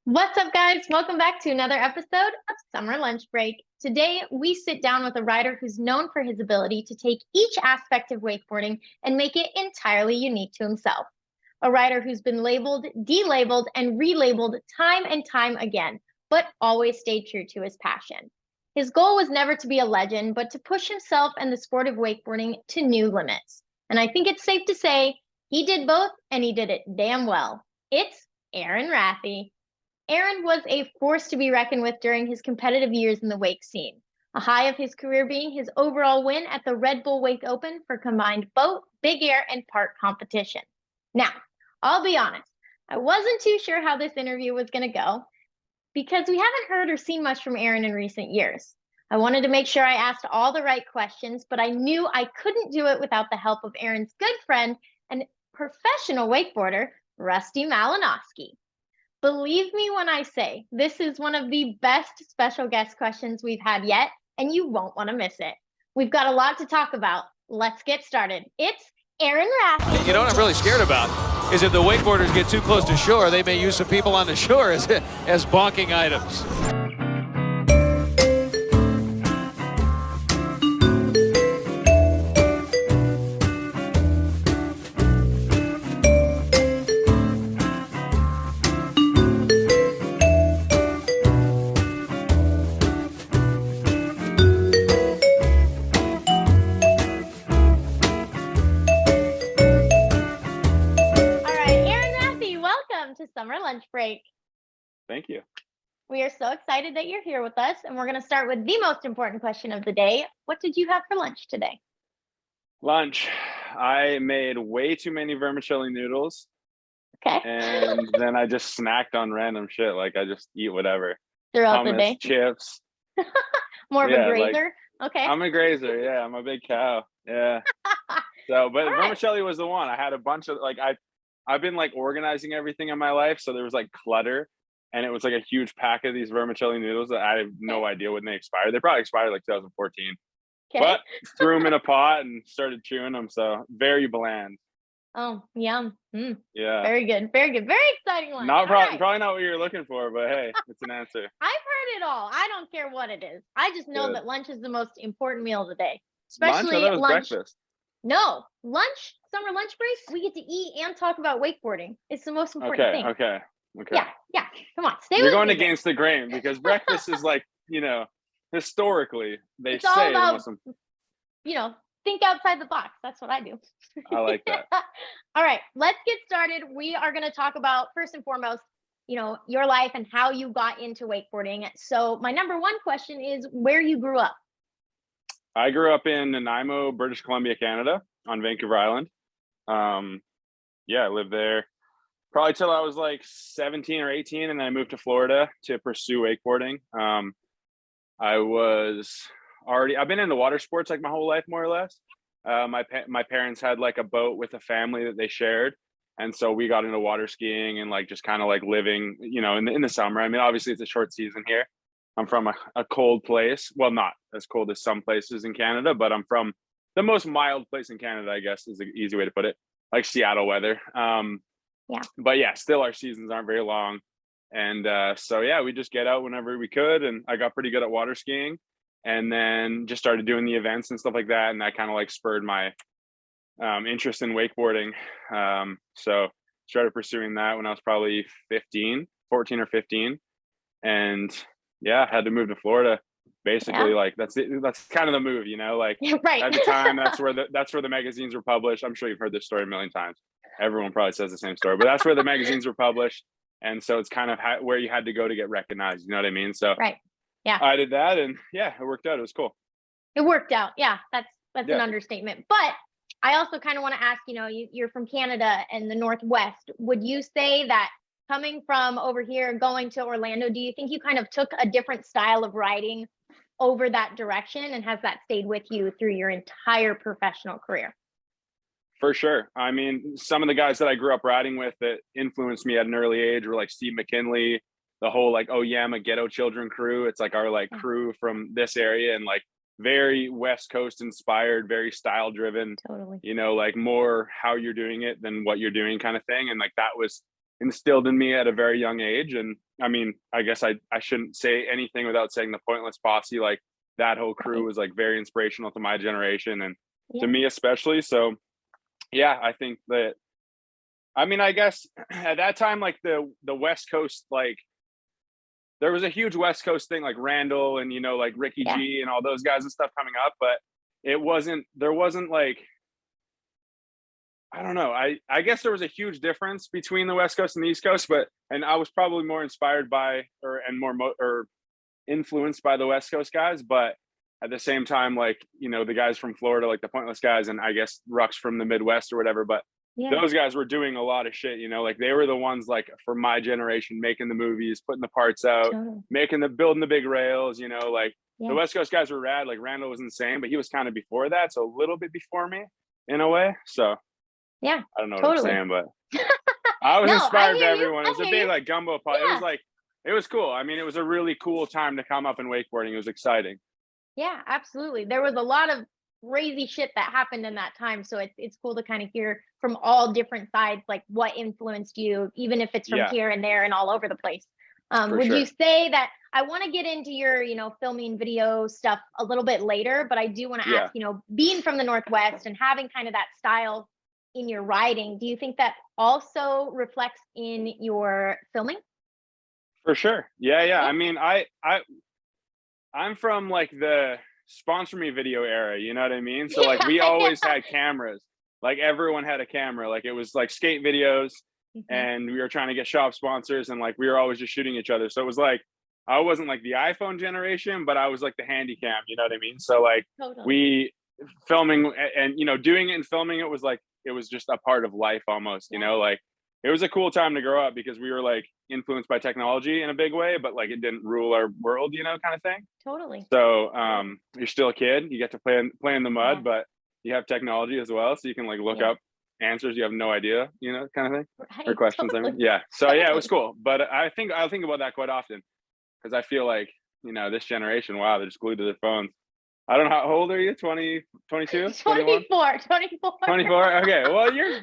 What's up, guys? Welcome back to another episode of Summer Lunch Break. Today, we sit down with a rider who's known for his ability to take each aspect of wakeboarding and make it entirely unique to himself. A rider who's been labeled, de-labeled, and relabeled time and time again, but always stayed true to his passion. His goal was never to be a legend, but to push himself and the sport of wakeboarding to new limits. And I think it's safe to say he did both, and he did it damn well. It's Aaron Rathy. Aaron was a force to be reckoned with during his competitive years in the wake scene, a high of his career being his overall win at the Red Bull Wake Open for combined boat, big air, and park competition. Now, I'll be honest, I wasn't too sure how this interview was going to go because we haven't heard or seen much from Aaron in recent years. I wanted to make sure I asked all the right questions, but I knew I couldn't do it without the help of Aaron's good friend and professional wakeboarder, Rusty Malinowski. Believe me when I say this is one of the best special guest questions we've had yet, and you won't want to miss it. We've got a lot to talk about. Let's get started. It's Aaron Rathy. You know what I'm really scared about is if the wakeboarders get too close to shore, they may use some people on the shore as bonking items. Summer Lunch Break. Thank you. We are so excited that you're here with us, and we're going to start with the most important question of the day. What did you have for lunch today? Lunch. I made way too many vermicelli noodles. Okay. And then I just snacked on random shit. Like I just eat whatever. Throughout Hummus, the day? Chips. More of a grazer? Okay. I'm a grazer. Yeah, I'm a big cow. Yeah. But vermicelli was the one. I had a bunch of I've been like organizing everything in my life, so there was like clutter, and it was like a huge pack of these vermicelli noodles that I have no idea when they expired. They probably expired like 2014, but threw them in a pot and started chewing them. So very bland. Oh, yum. Yeah. Very good. Very good. Very exciting lunch. Probably not what you're looking for, but hey, it's an answer. I've heard it all. I don't care what it is. I just know that lunch is the most important meal of the day, especially lunch. Breakfast. No, lunch, summer lunch break, we get to eat and talk about wakeboarding. It's the most important thing. Okay. Yeah. Come on, stay You're with going me against the grain because breakfast is like, historically, it's all about, think outside the box. That's what I do. I like that. All right, let's get started. We are going to talk about, first and foremost, your life and how you got into wakeboarding. So my number one question is where you grew up. I grew up in Nanaimo, British Columbia, Canada, on Vancouver Island. I lived there probably till I was like 17 or 18, and then I moved to Florida to pursue wakeboarding. I've been into water sports like my whole life, more or less. My parents had like a boat with a family that they shared, and so we got into water skiing and like just kind of like living, in the summer. I mean, obviously it's a short season here. I'm from a cold place. Well, not as cold as some places in Canada, but I'm from the most mild place in Canada, I guess is the easy way to put it, like Seattle weather. But yeah, still our seasons aren't very long. And we just get out whenever we could. And I got pretty good at water skiing and then just started doing the events and stuff like that. And that kind of like spurred my interest in wakeboarding. So started pursuing that when I was probably 14 or 15. And I had to move to Florida. Basically, like that's kind of the move, Like right. At the time, that's where the magazines were published. I'm sure you've heard this story a million times. Everyone probably says the same story, but that's where the magazines were published, and so it's kind of where you had to go to get recognized. You know what I mean? So right, yeah, I did that, and it worked out. It was cool. It worked out. Yeah, that's an understatement. But I also kind of want to ask, you're from Canada and the Northwest. Would you say that coming from over here, going to Orlando, do you think you kind of took a different style of riding over that direction, and has that stayed with you through your entire professional career? For sure. I mean, some of the guys that I grew up riding with that influenced me at an early age were like Steve McKinley, the whole like Oh Yeah, I'm a Ghetto Children crew. It's like our like crew from this area, and like very West Coast inspired, very style driven. Totally. Like more how you're doing it than what you're doing kind of thing. And like that was instilled in me at a very young age. And I mean, I guess I shouldn't say anything without saying the Pointless Posse, like that whole crew Right. was like very inspirational to my generation and to Yeah. me especially. So yeah, I think that, I mean, I guess at that time, like the West Coast, like there was a huge West Coast thing, like Randall and like Ricky Yeah. G and all those guys and stuff coming up, but there wasn't like, I don't know. I guess there was a huge difference between the West Coast and the East Coast, and I was probably more inspired by or influenced by the West Coast guys, but at the same time, like the guys from Florida, like the Pointless guys, and I guess Rucks from the Midwest or whatever, but Yeah. those guys were doing a lot of shit. Like they were the ones like for my generation making the movies, putting the parts out, Totally. building the big rails. Like the Yeah. West Coast guys were rad. Like Randall was insane, but he was kind of before that, so a little bit before me in a way. So Yeah. I don't know what I'm Totally. saying, but I was No, I inspired by hear you. everyone. It I was a hear big you. like gumbo pot. Yeah. It was cool. I mean, it was a really cool time to come up in wakeboarding. It was exciting. Yeah, absolutely. There was a lot of crazy shit that happened in that time. So it's cool to kind of hear from all different sides, like what influenced you, even if it's from Yeah, here and there and all over the place. for Would you sure. say that I want to get into your, filming video stuff a little bit later, but I do want to Yeah, ask, being from the Northwest and having kind of that style in your writing, do you think that also reflects in your filming? for sure. Yeah, yeah. Yeah. I mean, I'm from like the sponsor me video era, you know what I mean? So like Yeah. we Yeah. always had cameras. Like everyone had a camera. Like it was like skate videos Mhm. and we were trying to get shop sponsors and like we were always just shooting each other. So it was like I wasn't like the iPhone generation, but I was like the handy cam, you know what I mean? So like Totally. we filming and doing it and filming it was like it was just a part of life almost, Yeah. like it was a cool time to grow up because we were like influenced by technology in a big way, but like it didn't rule our world, kind of thing. Totally. So you're still a kid. You get to play in the Yeah. mud, but you have technology as well, so you can like look Yeah. up answers you have no idea, kind of thing, or Right. questions. I mean, Totally. yeah. So yeah, it was Totally. cool. But I think about that quite often because I feel like this generation, wow, they're just glued to their phones. I don't know how old are you? 20, 22, 21, 24, 24. 24. Okay, well you're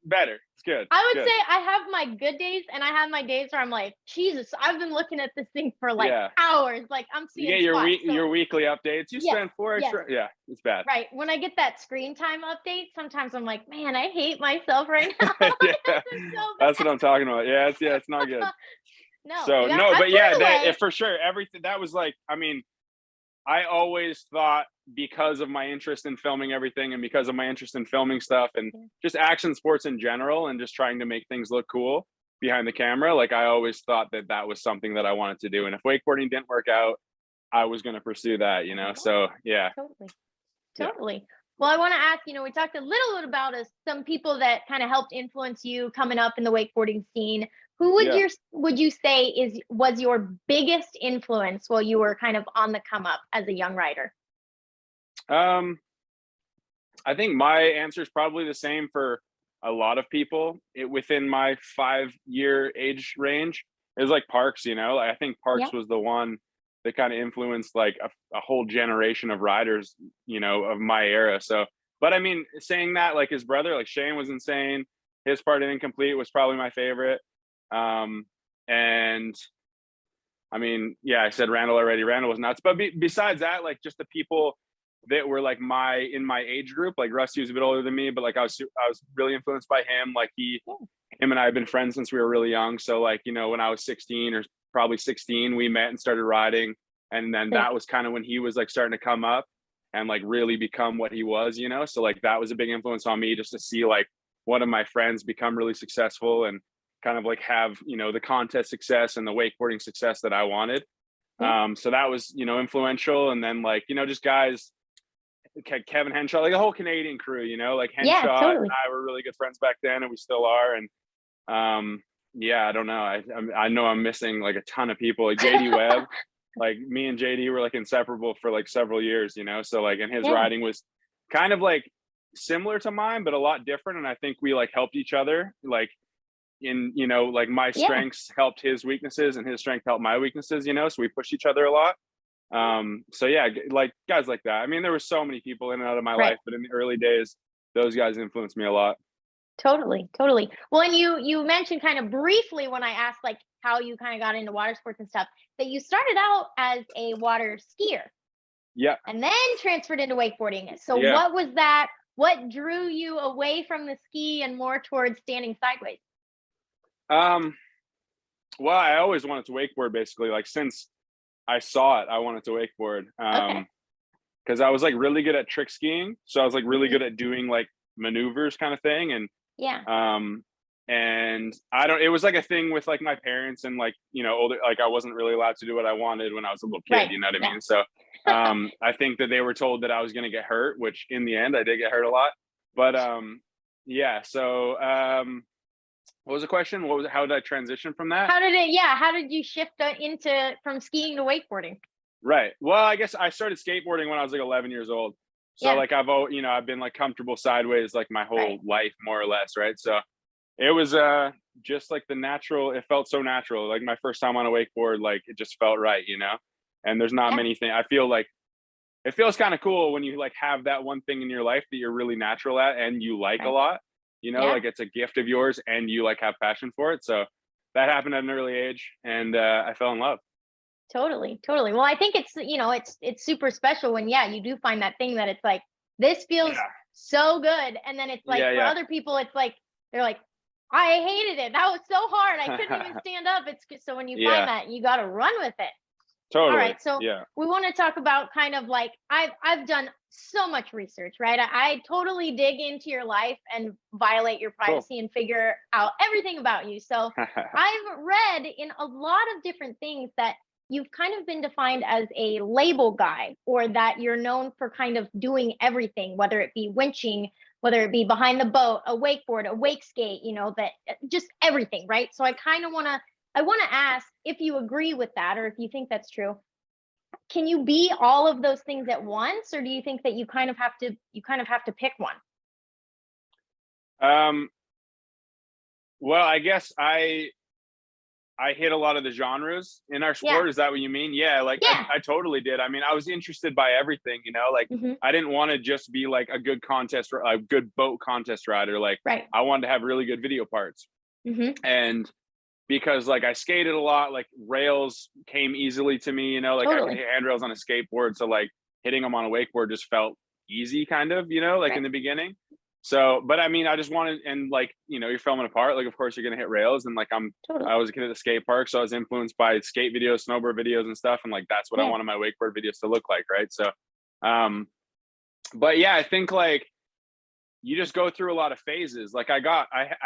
better. It's good. I would Good. say I have my good days and I have my days where I'm like, Jesus, I've been looking at this thing for like Yeah. hours. Like I'm You seeing get spots. So your weekly updates. You yes, spend 4 yes, extra. Yeah, it's bad. right. When I get that screen time update, sometimes I'm like, man, I hate myself right now. Yeah, This is so that's what bad. I'm talking about. Yeah, it's not good. No, So yeah, no, I but put yeah, it away. for sure, everything that was like, I mean, I always thought because of my interest in filming everything and because of my interest in filming stuff and Yeah. just action sports in general and just trying to make things look cool behind the camera, like I always thought that that was something that I wanted to do. And if wakeboarding didn't work out, I was going to pursue that, Oh, yeah, So yeah, totally. yeah, Totally. Well, I want to ask, we talked a little bit about some people that kind of helped influence you coming up in the wakeboarding scene. Who yeah. would you say was your biggest influence while you were kind of on the come up as a young rider? Um, I think my answer is probably the same for a lot of people within my 5-year age range. Is like Parks, Like, I think Yeah. Parks was the one that kind of influenced like a whole generation of riders, of my era. So, but I mean, saying that, like his brother, like Shane was insane. His part in Incomplete was probably my favorite. And I mean, yeah, I said Randall already. Randall was nuts. But besides that, like just the people that were like in my age group, like Rusty was a bit older than me, but like I was really influenced by him. Like him and I have been friends since we were really young. So like, when I was 16 or probably 16, we met and started riding. And then Sick. that was kind of when he was like starting to come up and like really become what he was, So like that was a big influence on me just to see like one of my friends become really successful and kind of like have, the contest success and the wakeboarding success that I wanted. Yeah. So that was, influential. And then like, just guys, Kevin Henshaw, like the whole Canadian crew, like Yeah, Henshaw and totally. I were really good friends back then, and we still are. And yeah, I don't know. I know I'm missing like a ton of people. Like JD Webb, like me and JD were like inseparable for like several years, So like, and his Yeah. riding was kind of like similar to mine, but a lot different. And I think we like helped each other, like in like my Yeah. strengths helped his weaknesses and his strength helped my weaknesses, so we pushed each other a lot. So yeah, like guys like that. I mean, there were so many people in and out of my Right. life, but in the early days, those guys influenced me a lot. Totally, totally. Well, and you mentioned kind of briefly when I asked like how you kind of got into water sports and stuff, that you started out as a water skier Yeah. and then transferred into wakeboarding. So Yeah. what was that? What drew you away from the ski and more towards standing sideways? Well, I always wanted to wakeboard basically. Like since I saw it, I wanted to wakeboard. Okay. Because I was like really good at trick skiing. So I was like really Hmm. good at doing like maneuvers kind of thing. Yeah. And I don't, it was like a thing with like my parents and like, you know, older, like I wasn't really allowed to do what I wanted when I was a little kid, Right. you know what I Yeah. mean? So I think that they were told that I was going to get hurt, which in the end I did get hurt a lot. But yeah. So what was the question? How did I transition from that? How did you shift into from skiing to wakeboarding? Right. Well, I guess I started skateboarding when I was like 11 years old. So Yeah. like you know, I've been like comfortable sideways like my whole Right. life more or less, right? So it was just like it felt so natural. Like my first time on a wakeboard, like it just felt right, you know? And there's not Yeah. many things. I feel like it feels kind of cool when you like have that one thing in your life that you're really natural at and you like a Right. lot, you know, Yeah. like it's a gift of yours and you like have passion for it. So that happened at an early age and I fell in love. Totally, totally. Well, I think it's super special when you do find that thing that it's like this feels Yeah. so good, and then it's like Yeah, for yeah. other people it's like they're like I hated it. That was so hard. I couldn't even stand up. So when you find Yeah, that, you got to run with it. All totally. right, so Yeah. we want to talk about kind of like I've done so much research, right? I totally dig into your life and violate your Cool. privacy and figure out everything about you. So I've read in a lot of different things that you've kind of been defined as a label guy, or that you're known for kind of doing everything, whether it be winching, whether it be behind the boat, a wakeboard, a wake skate, that just everything, right? So I want to ask if you agree with that or if you think that's true. Can you be all of those things at once, or do you think that you kind of have to pick one? um, well, I guess I hit a lot of the genres in our Yeah. sport. Is that what you mean? Yeah, like Yeah. I totally did. I mean, I was interested by everything, you know, like Hmm. I didn't want to just be like a good boat contest rider. Like Right. I wanted to have really good video parts. Hmm. And because like I skated a lot, like rails came easily to me, you know, like I could Totally. hit handrails on a skateboard. So like hitting them on a wakeboard just felt easy kind of, you know, like in Right. the beginning. So, but I mean, I just wanted, and like, you know, you're filming a part, like, of course you're going to hit rails. And like, Totally. I was a kid at the skate park. So I was influenced by skate videos, snowboard videos and stuff. And like, that's what I Yeah. wanted my wakeboard videos to look like. Right. So, um, but yeah, I think like, you just go through a lot of phases. Like I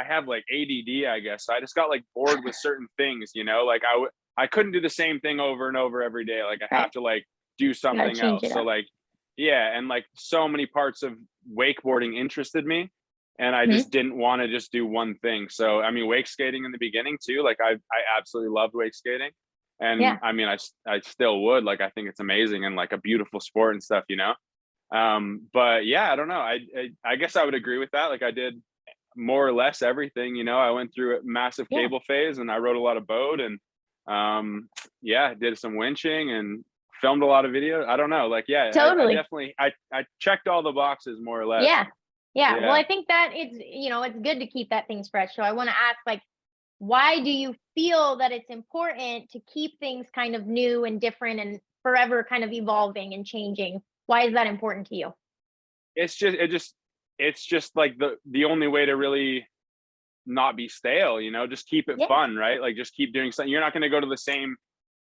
have like ADD, I guess. So I just got like bored with certain things, you know, like I couldn't do the same thing over and over every day. Like I have Right. to like do Gotta something change else. it So up. like, yeah. And like so many parts of wakeboarding interested me and I Hmm. just didn't want to just do one thing. So, I mean, wake skating in the beginning too, like I absolutely loved wake skating. And Yeah. I mean, I still would, like, I think it's amazing and like a beautiful sport and stuff, you know? But yeah, I don't know. I guess I would agree with that. Like I did more or less everything, you know. I went through a massive Yeah. cable phase and I rode a lot of boat and yeah, did some winching and filmed a lot of videos. I don't know. Like, yeah, I Totally. definitely I checked all the boxes more or less. Yeah. Yeah. Well, Yeah. I think that it's good to keep that things fresh. So I want to ask, like, why do you feel that it's important to keep things kind of new and different and forever kind of evolving and changing? Why is that important to you? It's just it's just like the only way to really not be stale, you know, just keep it Yeah. fun, right? Like just keep doing something. You're not going to go to the same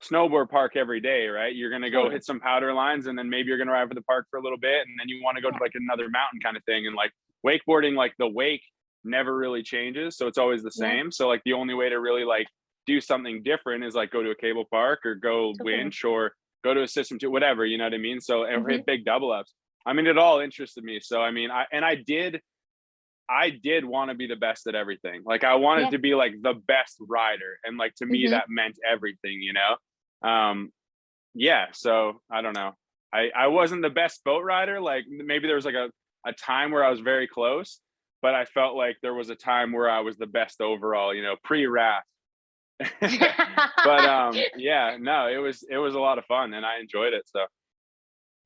snowboard park every day, right? You're going to go Totally. hit some powder lines and then maybe you're going to ride for the park for a little bit and then you want to go to Yeah. like another mountain kind of thing. And like wakeboarding, like the wake never really changes. So it's always the Yeah. same. So like the only way to really like do something different is like go to a cable park or go Totally. winch or go to a system two, whatever, you know what I mean? So or Hmm. hit big double ups. I mean, it all interested me. So I mean, I did want to be the best at everything. Like I wanted Yeah. to be like the best rider. And like to me Hmm. that meant everything, you know? Yeah, so I don't know. I wasn't the best boat rider. Like maybe there was like a time where I was very close, but I felt like there was a time where I was the best overall, you know, pre-wrath. But yeah, no, it was a lot of fun and I enjoyed it. So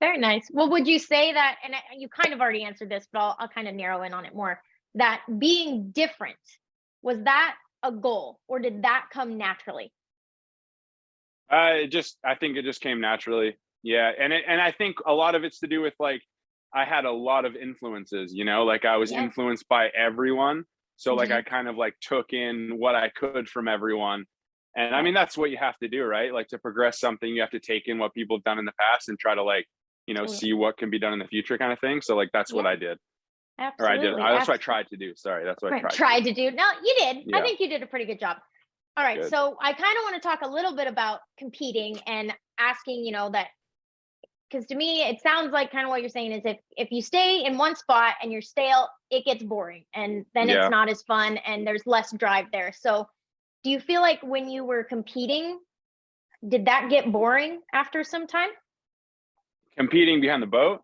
Very nice. Well, would you say that, and you kind of already answered this, but I'll kind of narrow in on it more. that being different, was that a goal or did that come naturally? I think it just came naturally. Yeah, and I think a lot of it's to do with like I had a lot of influences, like I was Yeah. influenced by everyone. So like Hmm. I kind of like took in what I could from everyone. And I Yeah. mean that's what you have to do, right? Like to progress something, you have to take in what people have done in the past and try to like, see Totally. what can be done in the future kind of thing. So like that's what Yeah. I did. Or I did. Absolutely. That's what I Absolutely. tried to do. Sorry, that's what I Right. tried to do. Tried to do. No, you did. I Yeah, think you did a pretty good job. All right. good. So I kind of want to talk a little bit about competing and asking, that because to me it sounds like kind of what you're saying is if you stay in one spot and you're stale, it gets boring and then it's Yeah. not as fun and there's less drive there. So do you feel like when you were competing, did that get boring after some time? Competing behind the boat?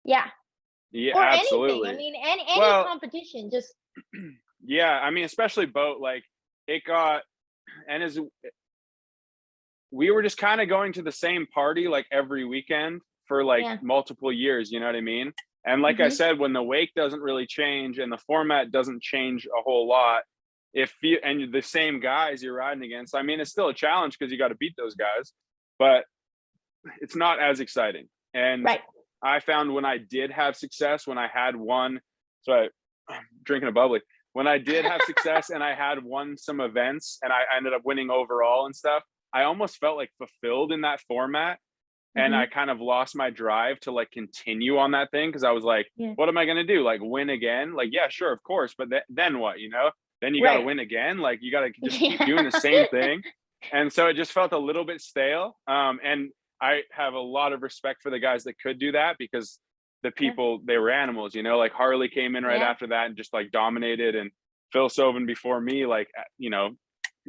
Yeah. Yeah, Or anything. I absolutely. mean, any Well, competition, just yeah, I mean, especially boat, like it got, and as we were just kind of going to the same party like every weekend for like yeah. multiple years, you know what I mean? And like I Hmm. said, when the wake doesn't really change and the format doesn't change a whole lot, if you and you're the same guys you're riding against, I mean, it's still a challenge because you got to beat those guys, but it's not as exciting. And Right. I found when I did have success, when I had won, so I'm drinking a bubbly. When I did have success and I had won some events and I ended up winning overall and stuff, I almost felt like fulfilled in that format. And I Hmm. kind of lost my drive to like continue on that thing because I was like, Yeah. what am I going to do? Like win again? Like, yeah, sure, of course. But then what, Then you got to Right. win again. Like you got to just keep Yeah. doing the same thing. And so it just felt a little bit stale. And I have a lot of respect for the guys that could do that because the Yeah. people, they were animals, like Harley came in right Yeah. after that and just like dominated, and Phil Sovin before me, like,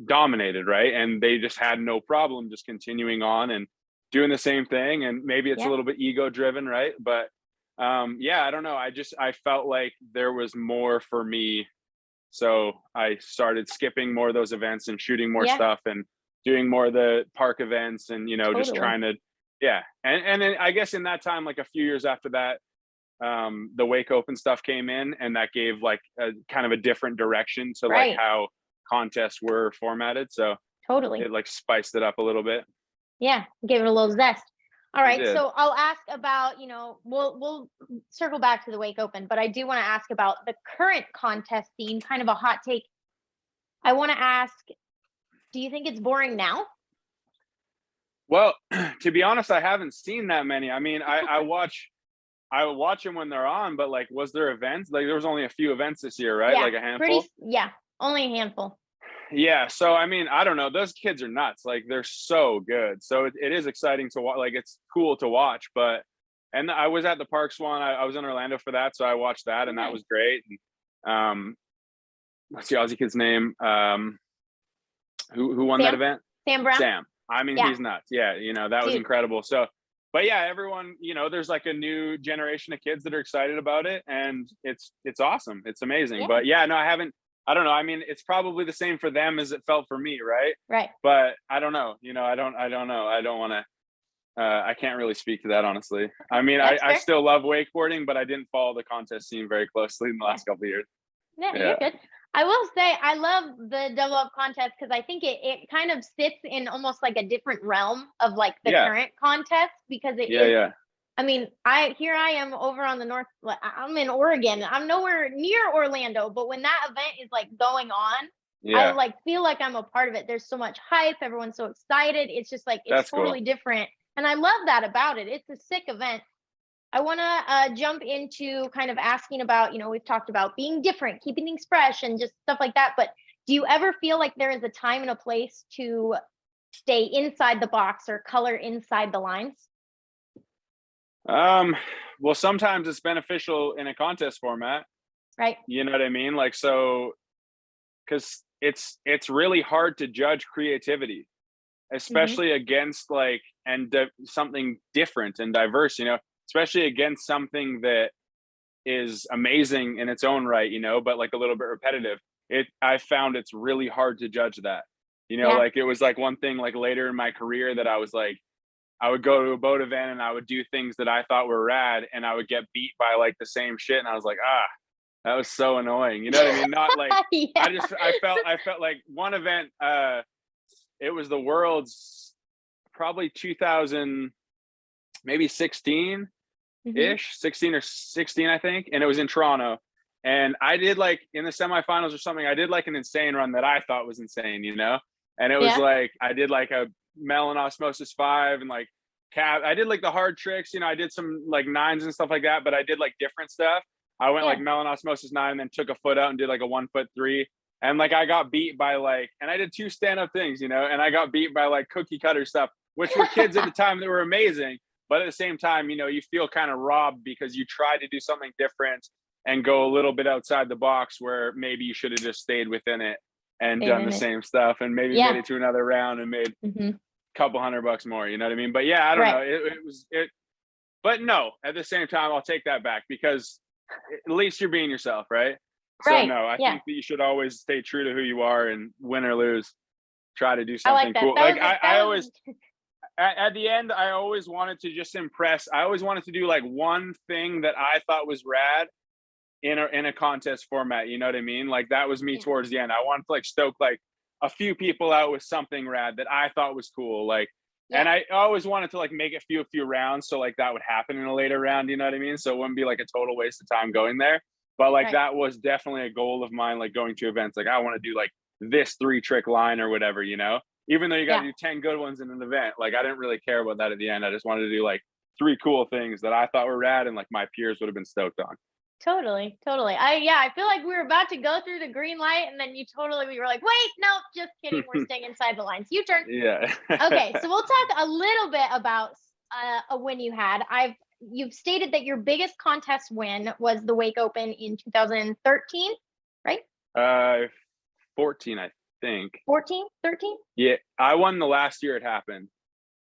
dominated, right? And they just had no problem just continuing on and doing the same thing. And maybe it's a Yeah. little bit ego driven, right? But yeah, I don't know. I felt like there was more for me. So I started skipping more of those events and shooting more Yeah. stuff and doing more of the park events and just Totally. trying to, yeah. And then I guess in that time, like a few years after that, the Wake Open stuff came in, and that gave like a kind of a different direction to like Right. how contests were formatted. So Totally. it like spiced it up a little bit. Yeah. Give it a little zest. All It right. did. So I'll ask about, we'll circle back to the Wake Open, but I do want to ask about the current contest scene, kind of a hot take. I want to ask, do you think it's boring now? Well, to be honest, I haven't seen that many. I mean, I watch them when they're on, but like, was there events? Like, there was only a few events this year, right? Yeah. Like a handful. Yeah. Only a handful. Yeah. So I mean, I don't know. Those kids are nuts. Like, they're so good. So it is exciting to watch. Like, it's cool to watch. But and I was at the Parks one. I was in Orlando for that, so I watched that, Oh, and that nice. was great. And, what's the Aussie kid's name? Who won that Sam? event? Sam Brown? Sam. I mean, Yeah. he's nuts. Yeah, that was Dude. incredible. So, but yeah, everyone, there's like a new generation of kids that are excited about it, and it's awesome. It's amazing. Yeah. But yeah, no, I haven't. I don't know. I mean, it's probably the same for them as it felt for me, right? Right. But I don't know. I don't know. I don't want to. I can't really speak to that honestly. I mean, That's I fair. still love wakeboarding, but I didn't follow the contest scene very closely in the Yeah. last couple of years. Yeah, you're Yeah. good. I will say I love the double up contest because I think it kind of sits in almost like a different realm of like the Yeah. current contest because it Yeah. is. Yeah. I mean, I am over on the north. I'm in Oregon. I'm nowhere near Orlando, but when that event is like going on, I Yeah. like feel like I'm a part of it. There's so much hype. Everyone's so excited. It's just like it's That's cool. totally different, and I love that about it. It's a sick event. I want to jump into kind of asking about, we've talked about being different, keeping things fresh, and just stuff like that. But do you ever feel like there is a time and a place to stay inside the box or color inside the lines? Well, sometimes it's beneficial in a contest format. Right. You know what I mean? Like, so, because it's really hard to judge creativity, Hmm. especially against like something different and diverse. Especially against something that is amazing in its own right. But like a little bit repetitive. I found it's really hard to judge that. Yeah. Like it was like one thing like later in my career that I was like, I would go to a boat event and I would do things that I thought were rad, and I would get beat by like the same shit, and I was like, That was so annoying. You know what I mean? Not like Yeah. I felt like one event, it was the world's probably 2000, maybe 16 Hmm. ish, 16 or 16, I think. And it was in Toronto. And I did like in the semifinals or something, I did like an insane run that I thought was insane, you know? And it was Yeah. like, I did like a melon osmosis 5 and like I did like the hard tricks, you know, I did some like nines and stuff like that, but I did like different stuff. I went like Yeah. melon osmosis 9 and then took a foot out and did like a 1 foot 3. And like I got beat by like, and I did 2 stand-up things, you know, and I got beat by like cookie cutter stuff, which were kids at the time that were amazing. But at the same time, you know, you feel kind of robbed because you tried to do something different and go a little bit outside the box where maybe you should have just stayed within it and Stayed done in the it. same stuff and maybe made Yeah. it to another round and made Hmm. a couple $100 more, you know what I mean? But yeah, I don't Right. know. It was it, but no, at the same time, I'll take that back because at least you're being yourself, right? So Right. no, I Yeah. think that you should always stay true to who you are and win or lose, try to do I like something that. cool. Like I That always was at the end, I always wanted to just impress. I always wanted to do like one thing that I thought was rad in a contest format. You know what I mean? Like that was me yeah. towards the end. I wanted to like stoke like a few people out with something rad that I thought was cool. Like, and Yeah. I always wanted to like make a few rounds so like that would happen in a later round. You know what I mean? So it wouldn't be like a total waste of time going there. But like Right. that was definitely a goal of mine. Like going to events, like I want to do like this 3 trick line or whatever. You know, even though you got to Yeah. do 10 good ones in an event, like I didn't really care about that at the end. I just wanted to do like 3 cool things that I thought were rad and like my peers would have been stoked on. Totally. Totally. I feel like we were about to go through the green light and then we were like, wait, no, just kidding. We're staying inside the lines. You turn. Yeah. Okay, so we'll talk a little bit about a win you had. You've stated that your biggest contest win was the Wake Open in 2013, right? uh 14, I think. 14, 13? Yeah, I won the last year it happened.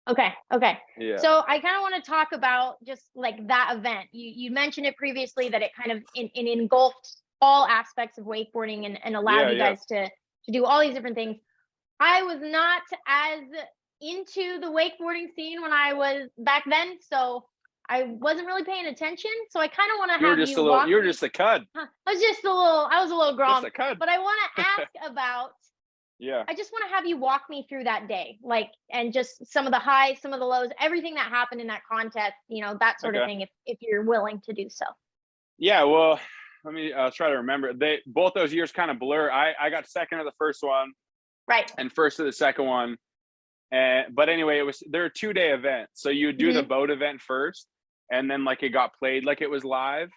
Okay, okay. Yeah. So I kind of want to talk about just like that event. You mentioned it previously that it kind of engulfed all aspects of wakeboarding and allowed Yeah, you yeah. guys to do all these different things. I was not as into the wakeboarding scene when I was back then, so I wasn't really paying attention. So I kind of want to You were have just you a little walk you were me. just a cud. I was a little Just grom, a cud. but I want to ask about. Yeah. I just want to have you walk me through that day, like, and just some of the highs, some of the lows, everything that happened in that contest, that sort of Okay. thing, if you're willing to do so. Yeah, well, let me try to remember. They both those years kind of blur. I got second of the first one Right. and first of the second one. And but anyway, they're a 2-day event. So you would do the Hmm. boat event first and then like it got played like it was live.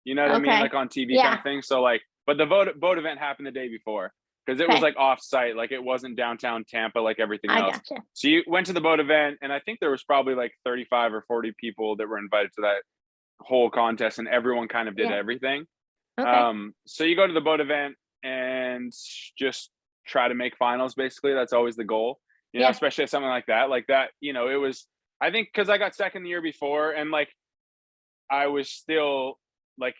You know what I mean? Okay. Like on TV kind Yeah. of thing. So like, but the boat event happened the day before because it was Okay. like off site, like it wasn't downtown Tampa like everything I else. gotcha. So you went to the boat event, and I think there was probably like 35 or 40 people that were invited to that whole contest, and everyone kind of did Yeah. everything. Okay. So you go to the boat event and just try to make finals. Basically, that's always the goal. You know, Yeah. especially at something like that. Like that, you know, it was. I think because I got second the year before, and like I was still like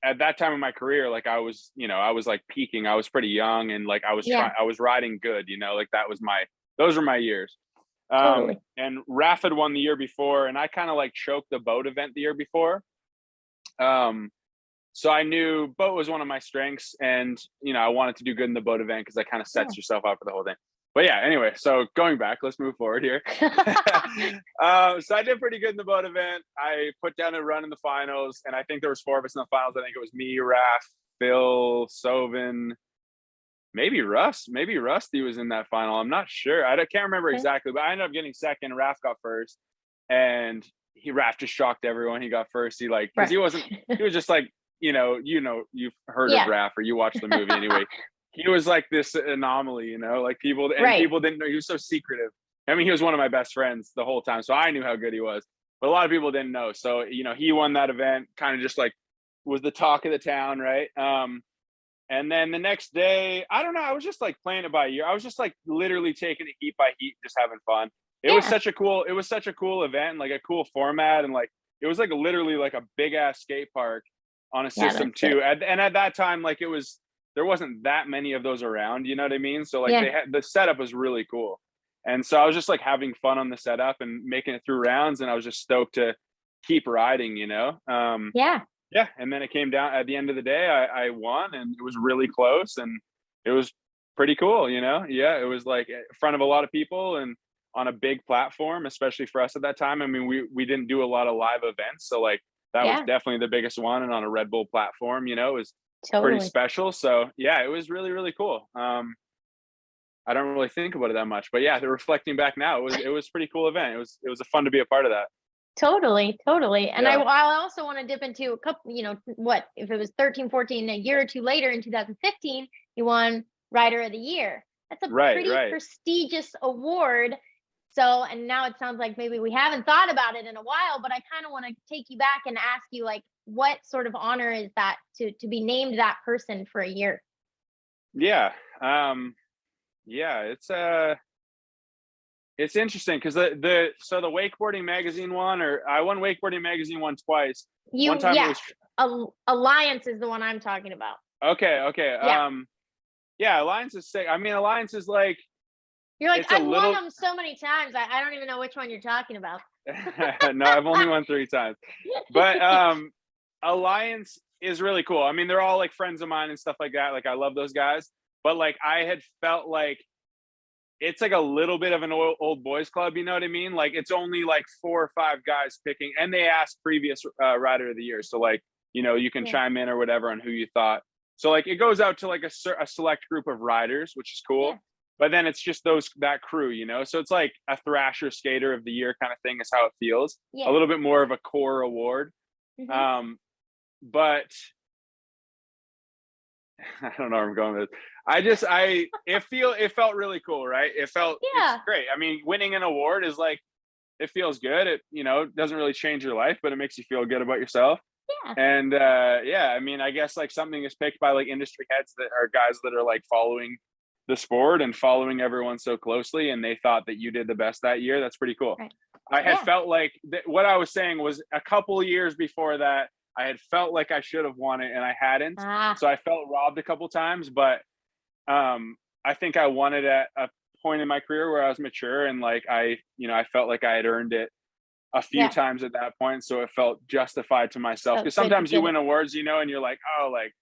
at that time in my career, like I was, you know, I was like peaking. I was pretty young and like Yeah. I was riding good, you know, like those were my years. Totally. And Raf had won the year before and I kind of like choked the boat event the year before. So I knew boat was one of my strengths and, you know, I wanted to do good in the boat event because that kind of Yeah. sets yourself up for the whole thing. But yeah, anyway, so going back, let's move forward here. So I did pretty good in the boat event. I put down a run in the finals, and I think there was 4 of us in the finals. I think it was me, Raf, Phil, Sovin, maybe Russ. Maybe Rusty was in that final. I'm not sure. Can't remember Okay. exactly, but I ended up getting second. Raf got first, and Raf just shocked everyone. He got first. He like because he was just like you've heard Yeah. of Raf or you watched the movie anyway. He was like this anomaly, you know, like people Right. didn't know. He was so secretive. I mean, he was one of my best friends the whole time, so I knew how good he was. But a lot of people didn't know. So, you know, he won that event, kind of just like was the talk of the town, right? And then the next day, I don't know, I was just like playing it by ear. I was just like literally taking it heat by heat, just having fun. It was Yeah. such a cool event, like a cool format, and like it was like literally like a big ass skate park on a Yeah, system that's too. it. And at that time, like there wasn't that many of those around, you know what I mean? So like Yeah. the setup was really cool. And so I was just like having fun on the setup and making it through rounds, and I was just stoked to keep riding, you know? Yeah. yeah, and then it came down at the end of the day. I won, and it was really close, and it was pretty cool. Yeah, it was like in front of a lot of people and on a big platform, especially for us at that time. I mean, we didn't do a lot of live events, so like that was Yeah, definitely the biggest one, and on a Red Bull platform, it was pretty totally. special. So yeah, it was really really cool. I don't really think about it that much, but yeah, reflecting back now, it was a pretty cool event. It was a fun to be a part of that. Totally, totally. And Yeah. I also want to dip into a couple, what if it was 13, 14, a year or two later in 2015, you won Rider of the Year. That's a Right, pretty right. prestigious award. So, and now it sounds like maybe we haven't thought about it in a while, but I kind of want to take you back and ask you, like, what sort of honor is that to be named that person for a year? Yeah. Yeah, it's interesting because the wakeboarding magazine one, or I won wakeboarding magazine one twice. One time it Yeah, was Alliance is the one I'm talking about. okay, okay. Yeah. Yeah, Alliance is sick. I mean, Alliance is like You're like, it's a I've won little them so many times. I don't even know which one you're talking about. no, I've only won 3 times. But Alliance is really cool. I mean, they're all like friends of mine and stuff like that. Like I love those guys. But like I had felt like it's like a little bit of an old boys club, you know what I mean? Like it's only like 4 or 5 guys picking, and they asked previous rider of the year, so like you can Yeah. chime in or whatever on who you thought. So like it goes out to like a select group of riders, which is cool. Yeah. But then it's just that crew. So it's like a Thrasher Skater of the Year kind of thing is how it feels. A Yeah. little bit more of a core award. Hmm. But I don't know where I'm going with this. It felt really cool, right? It's Yeah. great. I mean, winning an award is like, it feels good. It, doesn't really change your life, but it makes you feel good about yourself. Yeah. And yeah, I mean, I guess like something is picked by like industry heads that are guys that are like following the sport and following everyone so closely, and they thought that you did the best that year. That's pretty cool. Right. I had Yeah. felt like what I was saying was a couple of years before that, I had felt like I should have won it and I hadn't. Ah. So I felt robbed a couple times, but I think I won it at a point in my career where I was mature, and like I felt like I had earned it a few Yeah. times at that point, so it felt justified to myself. So Because good. sometimes you Good. win awards, and you're like, oh, like,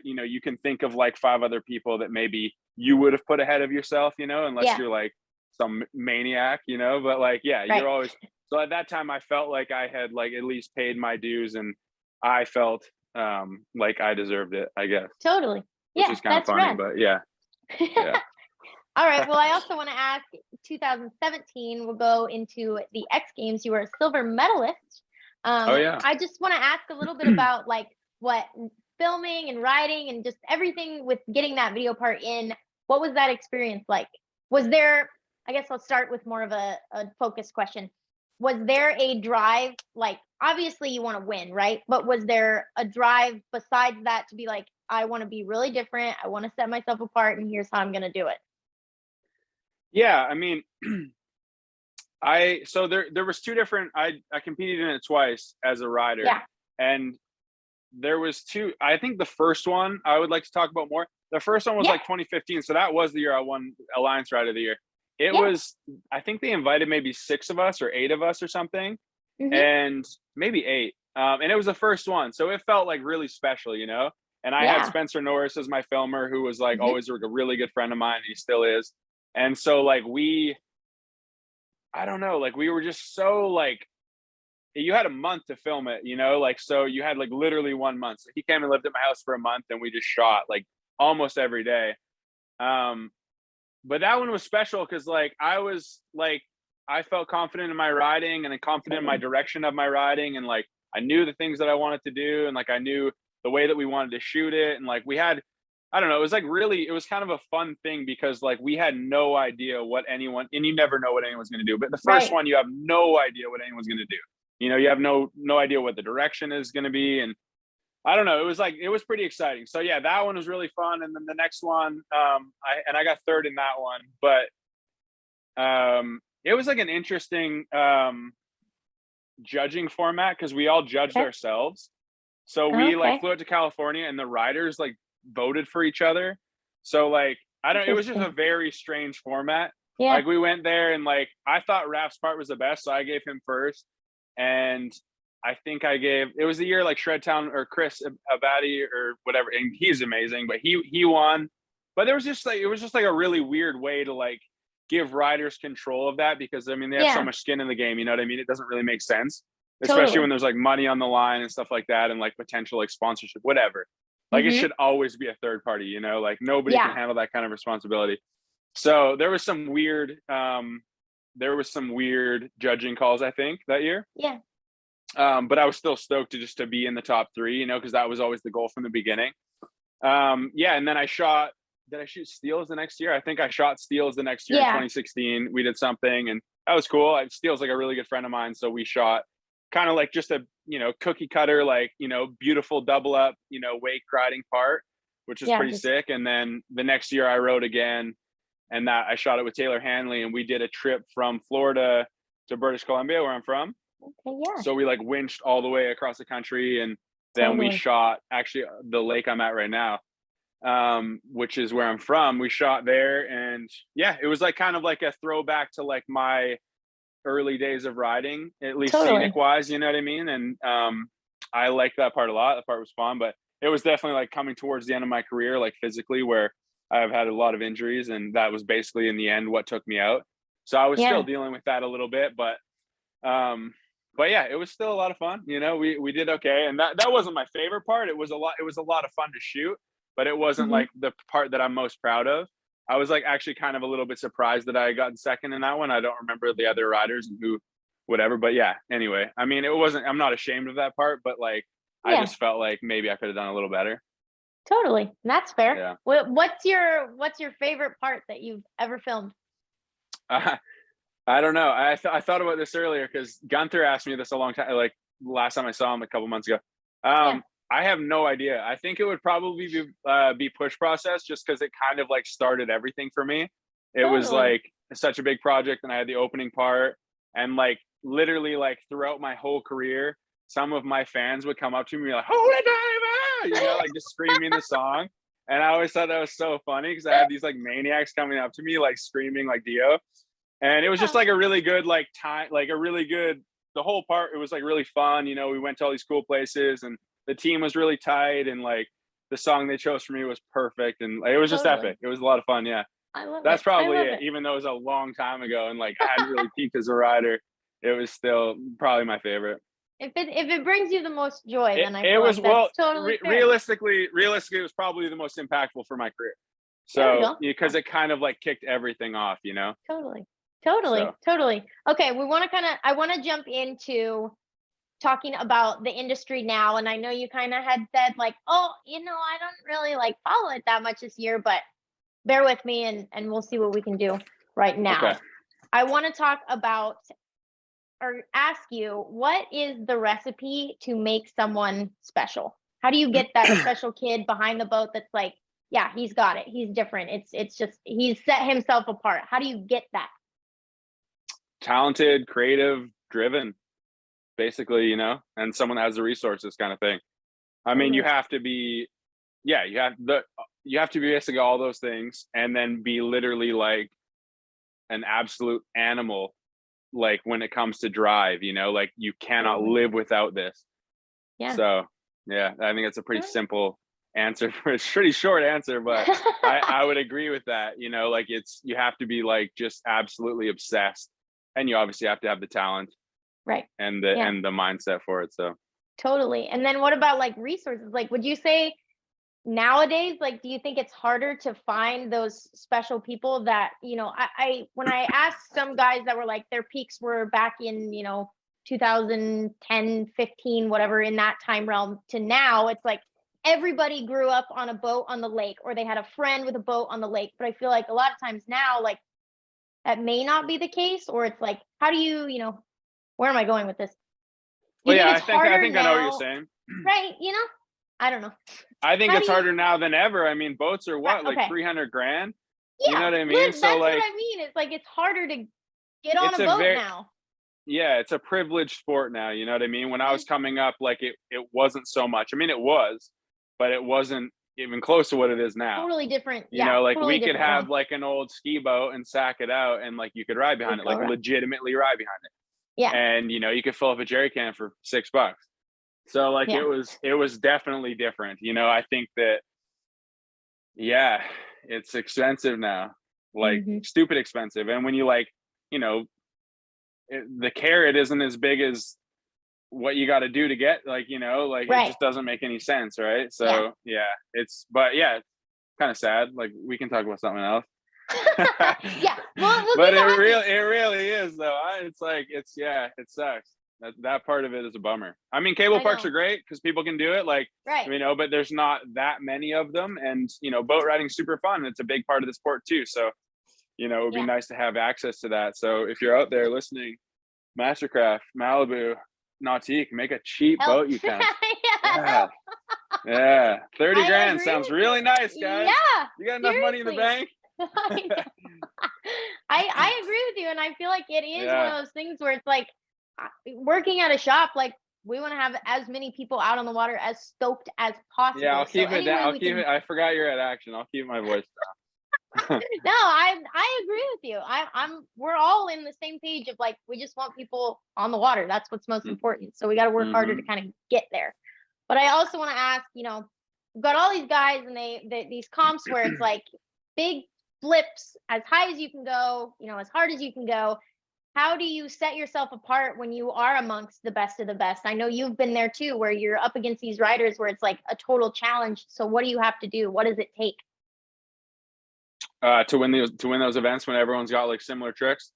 you can think of like 5 other people that maybe you would have put ahead of yourself, unless Yeah. you're like some maniac, But like, yeah, Right. you're always. So at that time, I felt like I had like at least paid my dues, and I felt like I deserved it, I guess, Totally. which Yeah. is kind of That's funny, rad. but yeah, yeah. All right. Well, I also want to ask 2017, we'll go into the X Games. You were a silver medalist. Oh yeah. I just want to ask a little bit about like what filming and writing and just everything with getting that video part in. What was that experience like? Was there, I guess I'll start with more of a focused question. Was there a drive? Like, obviously you want to win, right? But was there a drive besides that to be like, I want to be really different. I want to set myself apart, and here's how I'm going to do it. Yeah, I mean, so there was 2 different. I competed in it twice as a rider, Yeah. and there was 2. I think the first one I would like to talk about more. The first one was Yeah. like 2015, so that was the year I won Alliance Rider of the Year. It Yeah. was, I think they invited maybe 6 of us or 8 of us or something, Hmm. and maybe 8. And it was the first one, so it felt like really special. And I had Yeah. Spencer Norris as my filmer, who was like Hmm. always a really good friend of mine, and he still is. And so like I don't know, like we were just so like, you had a month to film it, like, so you had like literally 1 month. So he came and lived at my house for a month, and we just shot like almost every day. But that one was special because like I felt confident in my riding and confident in my direction of my riding, and like I knew the things that I wanted to do, and like I knew the way that we wanted to shoot it, and like we had, I don't know, it was kind of a fun thing because like we had no idea what anyone, and you never know what anyone's going to do, but the first Right. one you have no idea what anyone's going to do. You have no idea what the direction is going to be, and I don't know. It was pretty exciting. So yeah, that one was really fun. And then the next one, I got third in that one, but it was like an interesting judging format because we all judged Okay. ourselves. So we like Okay. flew out to California, and the riders like voted for each other. So like it was just a Interesting. very strange format. Yeah. Like we went there, and like I thought Raph's part was the best, so I gave him first. And I think it was the year like Shredtown or Chris Abadi or whatever, and he's amazing, but he won. But it was just like a really weird way to like give riders control of that, because I mean they have so Yeah, much skin in the game, you know what I mean? It doesn't really make sense, especially totally. when there's like money on the line and stuff like that, and like potential like sponsorship, whatever. Like it Mm-hmm. should always be a third party, you know, like nobody can Yeah, handle that kind of responsibility. So there was some weird judging calls, I think, that year. yeah, But I was still stoked to be in the top three, you know, because that was always the goal from the beginning. Yeah, and then did I shoot steels the next year? I think I shot steels the next year in yeah, 2016. We did something, and that was cool. Steel's like a really good friend of mine, so we shot kind of like just a, you know, cookie cutter, like, you know, beautiful double up, you know, wake riding part, which was yeah. pretty Just sick. And then the next year I rode again, and that I shot it with Taylor Hanley, and we did a trip from Florida to British Columbia, where I'm from. okay. Yeah, So we like winched all the way across the country, and then we totally. shot actually the lake I'm at right now, which is where I'm from. We shot there, and yeah, it was like kind of like a throwback to like my early days of riding, at least scenic Totally. wise, you know what I mean? And I liked that part a lot. That part was fun, but it was definitely like coming towards the end of my career, like physically, where I've had a lot of injuries, and that was basically in the end what took me out. So I was still Yeah. dealing with that a little bit, but yeah, it was still a lot of fun. You know, we did okay, and that wasn't my favorite part. It was a lot of fun to shoot, but it wasn't Hmm. like the part that I'm most proud of. I was like actually kind of a little bit surprised that I had gotten second in that one. I don't remember the other riders and who, whatever. But yeah, anyway, I mean, it wasn't. I'm not ashamed of that part, but like I Yeah, just felt like maybe I could have done a little better. totally. That's fair. Yeah. What's your favorite part that you've ever filmed? I don't know. I thought about this earlier because Gunther asked me this a long time, like last time I saw him a couple months ago. Yeah, I have no idea. I think it would probably be push process, just because it kind of like started everything for me. It was totally. like such a big project, and I had the opening part, and like literally like throughout my whole career, some of my fans would come up to me like "Holy diver," you know, like just screaming the song. And I always thought that was so funny because I had these like maniacs coming up to me like screaming like Dio, and it was just Yeah, like a really good like time, like a really good, the whole part. It was like really fun, you know. We went to all these cool places, and the team was really tight, and like the song they chose for me was perfect, and like, it was just totally. epic. It was a lot of fun. Yeah, I love that's it. I probably love it. it. Even though it was a long time ago, and like I hadn't really peaked as a rider, it was still probably my favorite. If it brings you the most joy, it, then I it feel was like that's well totally fair. realistically it was probably the most impactful for my career, There we so go. because it kind of like kicked everything off, you know. Totally. Totally. So Totally. Okay, I want to jump into talking about the industry now, and I know you kind of had said like, "Oh, I don't really like follow it that much this year, but bear with me and we'll see what we can do right okay. now." I want to talk about or ask you, what is the recipe to make someone special? How do you get that special kid behind the boat that's like, yeah, he's got it. He's different. It's just he's set himself apart. How do you get that? Talented, creative, driven, basically, you know, and someone that has the resources, kind of thing. I mean, you Totally. have to be, yeah, you have to be basically all those things, and then be literally like an absolute animal, like when it comes to drive, you know, like you cannot Totally. live without this. Yeah. So yeah, I think it's a pretty All simple answer for a pretty short answer, but right. I would agree with that. You know, like you have to be like just absolutely obsessed, and you obviously have to have the talent Right. and Yeah. the mindset for it. So Totally. And then what about like resources? Like, would you say nowadays, like, do you think it's harder to find those special people that, I when I asked some guys that were like their peaks were back in, 2010, 15, whatever, in that time realm to now, it's like everybody grew up on a boat on the lake or they had a friend with a boat on the lake. But I feel like a lot of times now, like that may not be the case, or it's like, how do where am I going with this? Do you well, think yeah, it's I harder think I know what you're now? saying. Right. I don't know. I think How do it's you, harder now than ever. I mean, boats are right, what, like okay. 300 grand? You know Yeah, what I mean? So that's what like I mean. It's like it's harder to get on it's a a boat very, now. yeah, it's a privileged sport now, you know what I mean? When I Mhm. was coming up, like it wasn't so much. I mean, it was, but it wasn't even close to what it is now. Totally different. You Yeah, know, like totally we could different have realm. like an old ski boat and sack it out, and like you could ride It behind would it, go like around. legitimately ride behind it. Yeah. and you could fill up a jerry can for $6. So like Yeah. it was definitely different. I think that, yeah, it's expensive now, like Hmm. stupid expensive. And when you like, you know, the carrot isn't as big as what you got to do to get, like, like it Right. just doesn't make any sense, right? Yeah. So yeah, but yeah, it's kind of sad. Like we can talk about something else. Yeah. We'll But keep it happy. it really is though. It's like yeah, it sucks. That part of it is a bummer. I mean, cable I parks know. are great because people can do it, like, Right. but there's not that many of them, and boat riding's super fun. It's a big part of the sport too. So it would be Yeah. nice to have access to that. So if you're out there listening, Mastercraft, Malibu, Nautique, make a cheap Help. boat you can. Yeah, Yeah, help. yeah. 30 I grand agree sounds with you. really nice, guys. Yeah. You got enough money in the Seriously. bank? I know. I agree with you, and I feel like it is one Yeah. of those things where it's like working at a shop. Like we want to have as many people out on the water as stoked as Yeah, I'll possible. So keep it any down. way I'll we keep can. it. I forgot you're at Action. I'll keep my voice down. No, I agree with you. We're all in the same page of like we just want people on the water. That's what's most important. So we got to work harder to Mm-hmm. kind of get there. But I also want to ask, we've got all these guys and these comps where it's like big flips as high as you can go, as hard as you can go. How do you set yourself apart when you are amongst the best of the best? I know you've been there too, where you're up against these riders where it's like a total challenge. So what do you have to do? What does it take? To win those events when everyone's got like similar tricks.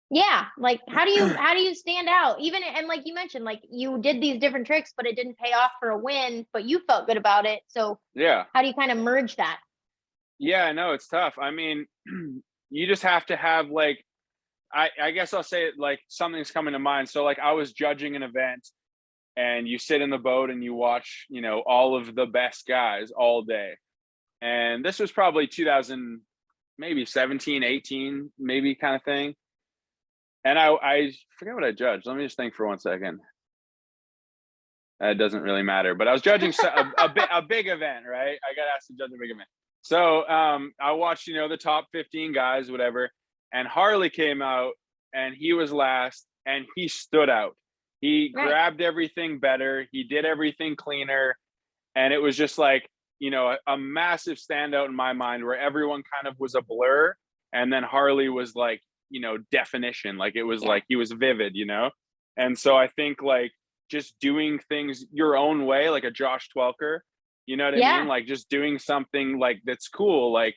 Yeah, like how do you stand out? Even and like you mentioned, like you did these different tricks, but it didn't pay off for a win, but you felt good about it. So Yeah. how do you kind of merge that? Yeah, I know it's tough. I mean, you just have to have like, I guess I'll say it like something's coming to mind. So like I was judging an event, and you sit in the boat and you watch, all of the best guys all day. And this was probably 2000, maybe 17, 18, maybe kind of thing. And I forget what I judged. Let me just think for 1 second. It doesn't really matter, but I was judging a big event, right? I got asked to judge a big event. So I watched, the top 15 guys, whatever. And Harley came out and he was last and he stood out. He Right. grabbed everything better. He did everything cleaner. And it was just like, a massive standout in my mind where everyone kind of was a blur. And then Harley was like, definition. Like it was like he was vivid, And so I think like just doing things your own way, like a Josh Twelker, you know what I mean? Like just doing something like that's cool, like,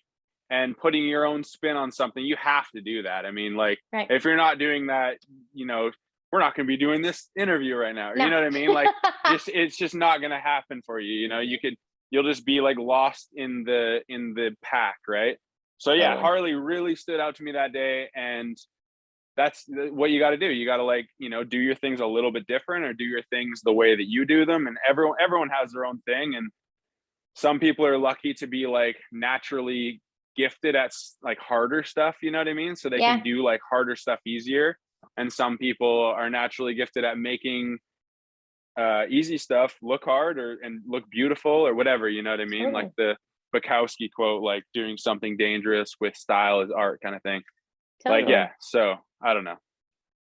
and putting your own spin on something. You have to do that. I mean, like Right. if you're not doing that, we're not going to be doing this interview right now. No. You know what I mean? Like it's just not going to happen for you. You'll just be like lost in the pack, right? So yeah, Totally. Harley really stood out to me that day, and that's what you got to do. You got to like, do your things a little bit different, or do your things the way that you do them. And everyone has their own thing, and some people are lucky to be like naturally gifted at like harder stuff, you know what I mean? So they can do like harder stuff easier. And some people are naturally gifted at making easy stuff look hard and look beautiful or whatever, you know what I mean? Like the Bukowski quote, like doing something dangerous with style is art kind of thing. Totally. Like, yeah. So I don't know.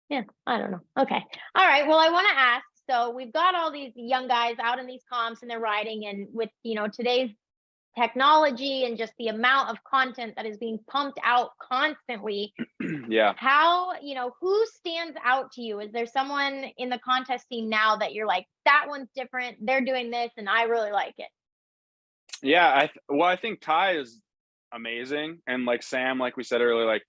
Yeah, I don't know. Okay. All right. Well, I want to ask, so we've got all these young guys out in these comps and they're riding, and with, today's technology and just the amount of content that is being pumped out constantly. Yeah. How, who stands out to you? Is there someone in the contest scene now that you're like, that one's different, they're doing this and I really like it? Yeah. I think Ty is amazing. And like Sam, like we said earlier, like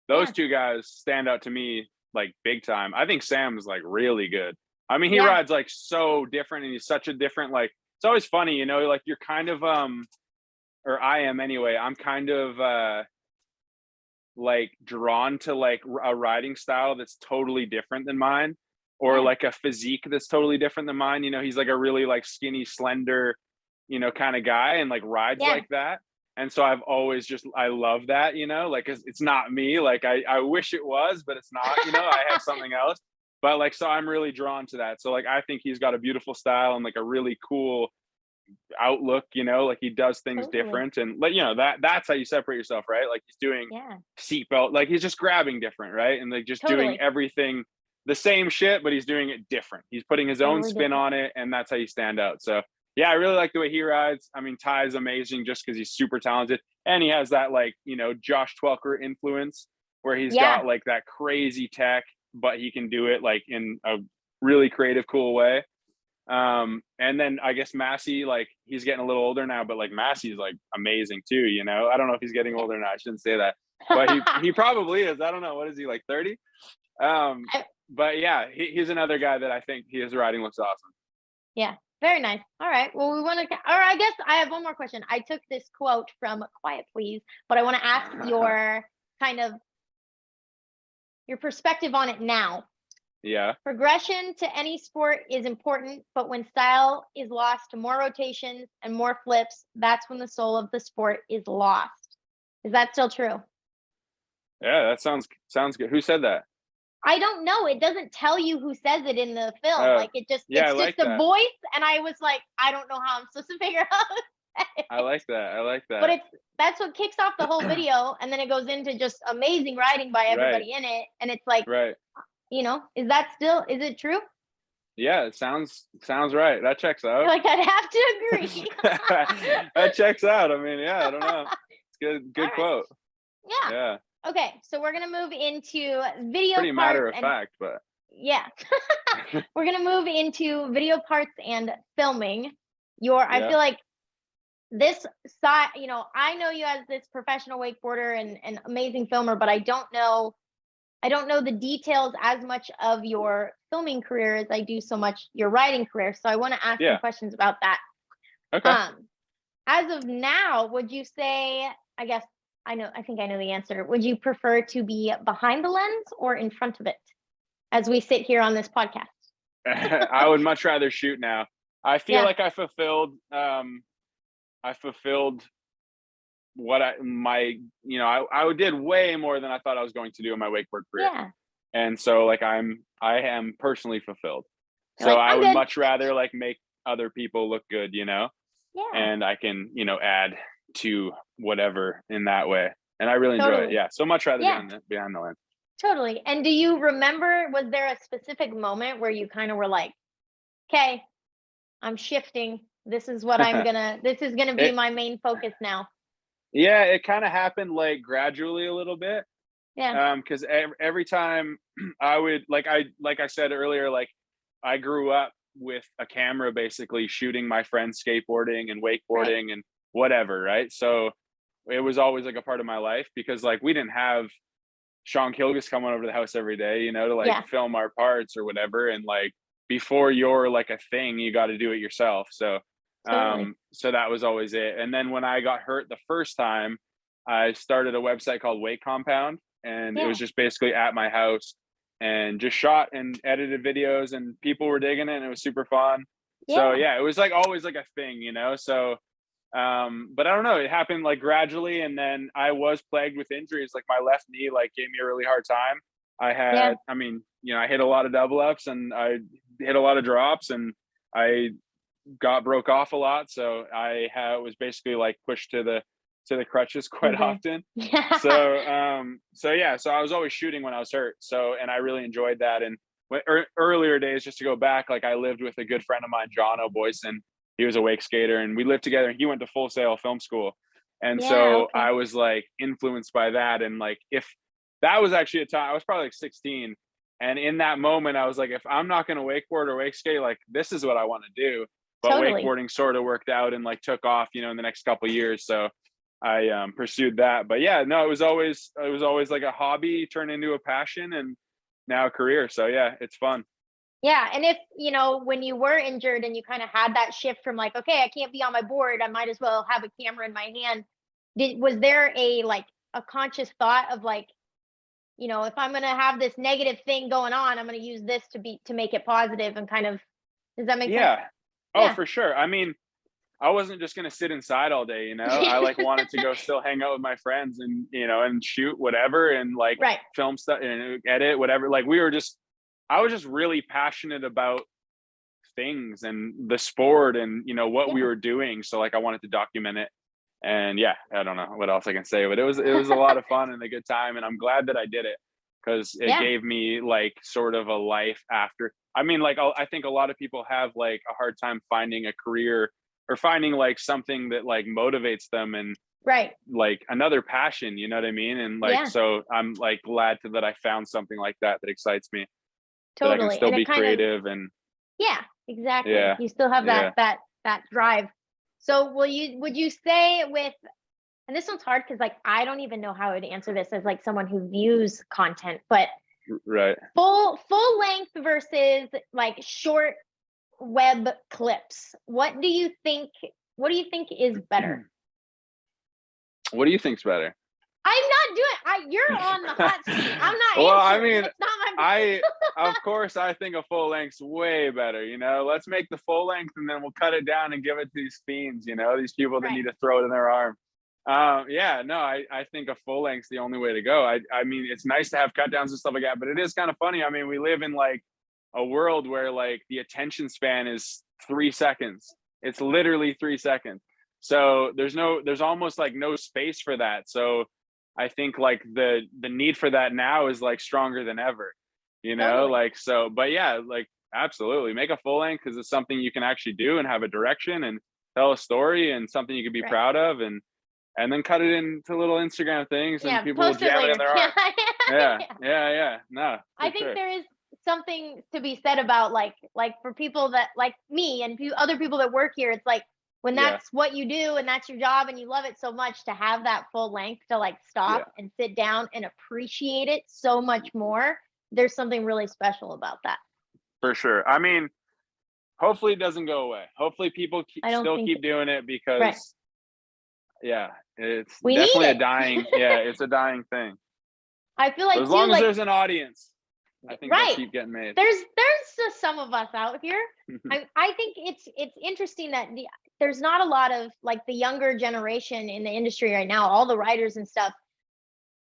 those two guys stand out to me like big time. I think Sam's like really good. I mean, he rides like so different, and he's such a different, like, it's always funny, like you're kind of, or I am anyway, I'm kind of like drawn to like a riding style that's totally different than mine, or like a physique that's totally different than mine. He's like a really like skinny, slender, kind of guy, and like rides like that. And so I've always I love that, like it's not me. Like I wish it was, but it's not, I have something else. But like, so I'm really drawn to that. So like, I think he's got a beautiful style and like a really cool outlook, like he does things different, and like, that's how you separate yourself, right? Like he's doing seatbelt, like he's just grabbing different, right? And like just doing everything the same shit, but he's doing it different. He's putting his own Totally spin different. on it, and that's how you stand out. So yeah, I really like the way he rides. I mean, Ty is amazing just because he's super talented, and he has that like, you know, Josh Twelker influence where he's Yeah. got like that crazy tech, but he can do it like in a really creative, cool way. And then I guess Massey, like he's getting a little older now, but like Massey's like amazing too, you know. I don't know if he's getting older now. I shouldn't say that. But he probably is. I don't know. What is he, like 30? But yeah, he's another guy that I think his riding looks awesome. Yeah, very nice. All right. Well, we want to, or I guess I have one more question. I took this quote from Quiet Please, but I want to ask your kind of your perspective on it now. Yeah. Progression to any sport is important, but when style is lost to more rotations and more flips, that's when the soul of the sport is lost. Is that still true? Yeah, that sounds good. Who said that? I don't know. It doesn't tell you who says it in the film. Like it just, yeah, it's like just a that. voice. And I was like, I don't know how I'm supposed to figure out. I like that. But that's what kicks off the whole video. And then it goes into just amazing writing by everybody in it. And it's like, you know, is it true? Yeah, it sounds right. That checks out. Like I'd have to agree. That checks out. I mean, yeah, I don't know. It's good quote. Yeah. Yeah. Okay, so we're gonna move into video Pretty parts matter of fact, but yeah. We're gonna move into video parts and filming. I feel like this side, you know, I know you as this professional wakeboarder and amazing filmer, but I don't know the details as much of your filming career as I do so much your writing career. So I want to ask some questions about that. Okay. As of now, would you say, I think I know the answer. Would you prefer to be behind the lens or in front of it as we sit here on this podcast? I would much rather shoot now. I feel like I fulfilled what I did way more than I thought I was going to do in my wakeboard career. Yeah. And so like I am personally fulfilled. You're so like, I would good. much rather like make other people look good, you know? Yeah. And I can, you know, add to whatever in that way. And I really enjoy it. Yeah. So much rather behind the lens. Totally. And do you remember, was there a specific moment where you kind of were like, okay, I'm shifting. This is what this is going to be my main focus now. Yeah. It kind of happened like gradually a little bit. Yeah. Cause every time I would, like I said earlier, like I grew up with a camera basically shooting my friends skateboarding and wakeboarding and whatever. Right. So it was always like a part of my life because like we didn't have Sean Kilgus coming over to the house every day, you know, to like film our parts or whatever. And like before you're like a thing, you got to do it yourself. So so that was always it. And then when I got hurt the first time, I started a website called Wake Compound, and it was just basically at my house and just shot and edited videos, and people were digging it, and it was super fun. So yeah, it was like always like a thing, you know. So but I don't know, it happened like gradually, and then I was plagued with injuries. Like my left knee like gave me a really hard time. I had I mean, you know, I hit a lot of double ups and I hit a lot of drops, and I broke off a lot. So I was basically like pushed to the crutches quite often. So yeah, so I was always shooting when I was hurt. So, and I really enjoyed that. And earlier days, just to go back, like I lived with a good friend of mine, John O'Boyson. He was a wake skater, and we lived together, and he went to Full Sail Film School. And I was like influenced by that. And like, if that was actually a time, I was probably like 16. And in that moment, I was like, if I'm not going to wakeboard or wake skate, like this is what I want to do. But wakeboarding sort of worked out and like took off, you know, in the next couple of years. So I pursued that. But yeah, no, it was always like a hobby turned into a passion, and now a career. So yeah, it's fun. Yeah. And if, you know, when you were injured and you kind of had that shift from like, okay, I can't be on my board, I might as well have a camera in my hand. Was there a conscious thought of like, you know, if I'm going to have this negative thing going on, I'm going to use this to make it positive and kind of, does that make sense? Oh, for sure. I mean, I wasn't just going to sit inside all day, you know. I like wanted to go still hang out with my friends and, you know, and shoot whatever and like film stuff and edit whatever. Like I was just really passionate about things and the sport and, you know, what we were doing. So like I wanted to document it. And yeah, I don't know what else I can say, but it was a lot of fun and a good time, and I'm glad that I did it, because it Yeah. gave me like sort of a life after. I mean, like I think a lot of people have like a hard time finding a career or finding like something that like motivates them and Right. like another passion, you know what I mean? And like, Yeah. so I'm like glad that I found something like that excites me, that I can Totally. still And be it kind of, creative and yeah, exactly. yeah, You still have yeah. that drive. So would you say with, and this one's hard because like I don't even know how to answer this as like someone who views content, but Right. full length versus like short web clips. What do you think is better? What do you think's better? I'm not doing you're on the hot seat. I'm not Well, I answering. mean, It's not my of course, I think a full length's way better. You know, let's make the full length and then we'll cut it down and give it to these fiends. You know, these people that Right. need to throw it in their arm. Yeah, no, I think a full length's the only way to go. I mean, it's nice to have cut downs and stuff like that, but it is kind of funny. I mean, we live in like a world where like the attention span is 3 seconds. It's literally 3 seconds. So there's almost like no space for that. So I think like the need for that now is like stronger than ever, you know, Totally. like, so, but yeah, like absolutely make a full length because it's something you can actually do and have a direction and tell a story and something you can be Right. proud of, and then cut it into little Instagram things and Yeah, people will post it jam it later. in their arms. Yeah, yeah. No, I for think sure. there is something to be said about like for people that like me and other people that work here, it's like when Yeah, that's what you do and that's your job and you love it so much, to have that full length to like yeah, stop and sit down and appreciate it so much more. There's something really special about that. for sure. I mean, hopefully it doesn't go away. Hopefully people I don't still think keep doing it right. because yeah, it's We need definitely a it. dying, yeah, it's a dying thing. I feel But like as too, long as like there's an audience, I think they'll right. keep getting made. There's just some of us out here. I think it's interesting that there's not a lot of like the younger generation in the industry right now, all the writers and stuff.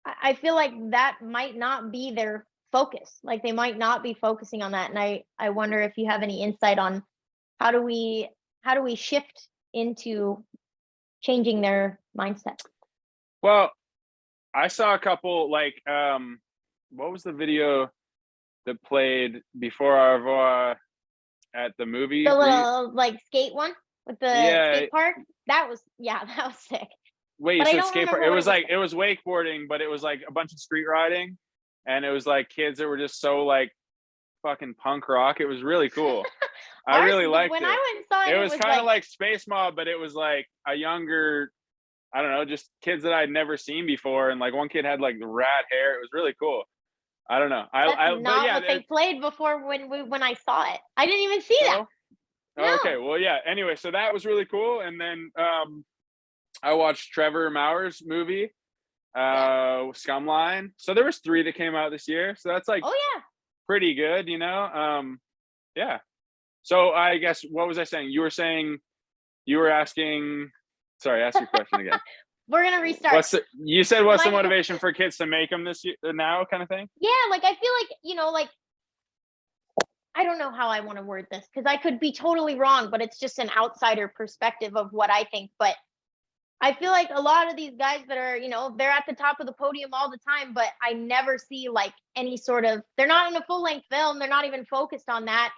I feel like that might not be their focus. Like they might not be focusing on that. And I wonder if you have any insight on how do we shift into changing their mindset? Well, I saw a couple like what was the video that played before our at the movie? The little like skate one with the Yeah. skate park. That was that was sick. Wait, you But I said don't skate park? remember It what was it was. like it was wakeboarding, but it was like a bunch of street riding, and it was like kids that were just so like fucking punk rock. It was really cool. I really liked When it. I went and saw It it, was kind of like Space Mob, but it was like a younger, I don't know, just kids that I'd never seen before, and like one kid had like rat hair. It was really cool. I don't know. that's But not yeah, what they played before when I saw it. I didn't even see that. no. Oh, okay, No. well, yeah. Anyway, so that was really cool, and then I watched Trevor Mauer's movie, Yeah. Scumline. So there was 3 that came out this year. So that's like Oh yeah. pretty good, you know. Yeah. So I guess what was I saying? You were saying you were asking. Sorry, ask your question again. We're gonna restart. You said what's the My- motivation for kids to make them this year now, kind of thing? Yeah, like I feel like like I don't know how I want to word this because I could be totally wrong, but it's just an outsider perspective of what I think. But I feel like a lot of these guys that are, they're at the top of the podium all the time, but I never see like any sort of, they're not in a full length film. They're not even focused on that.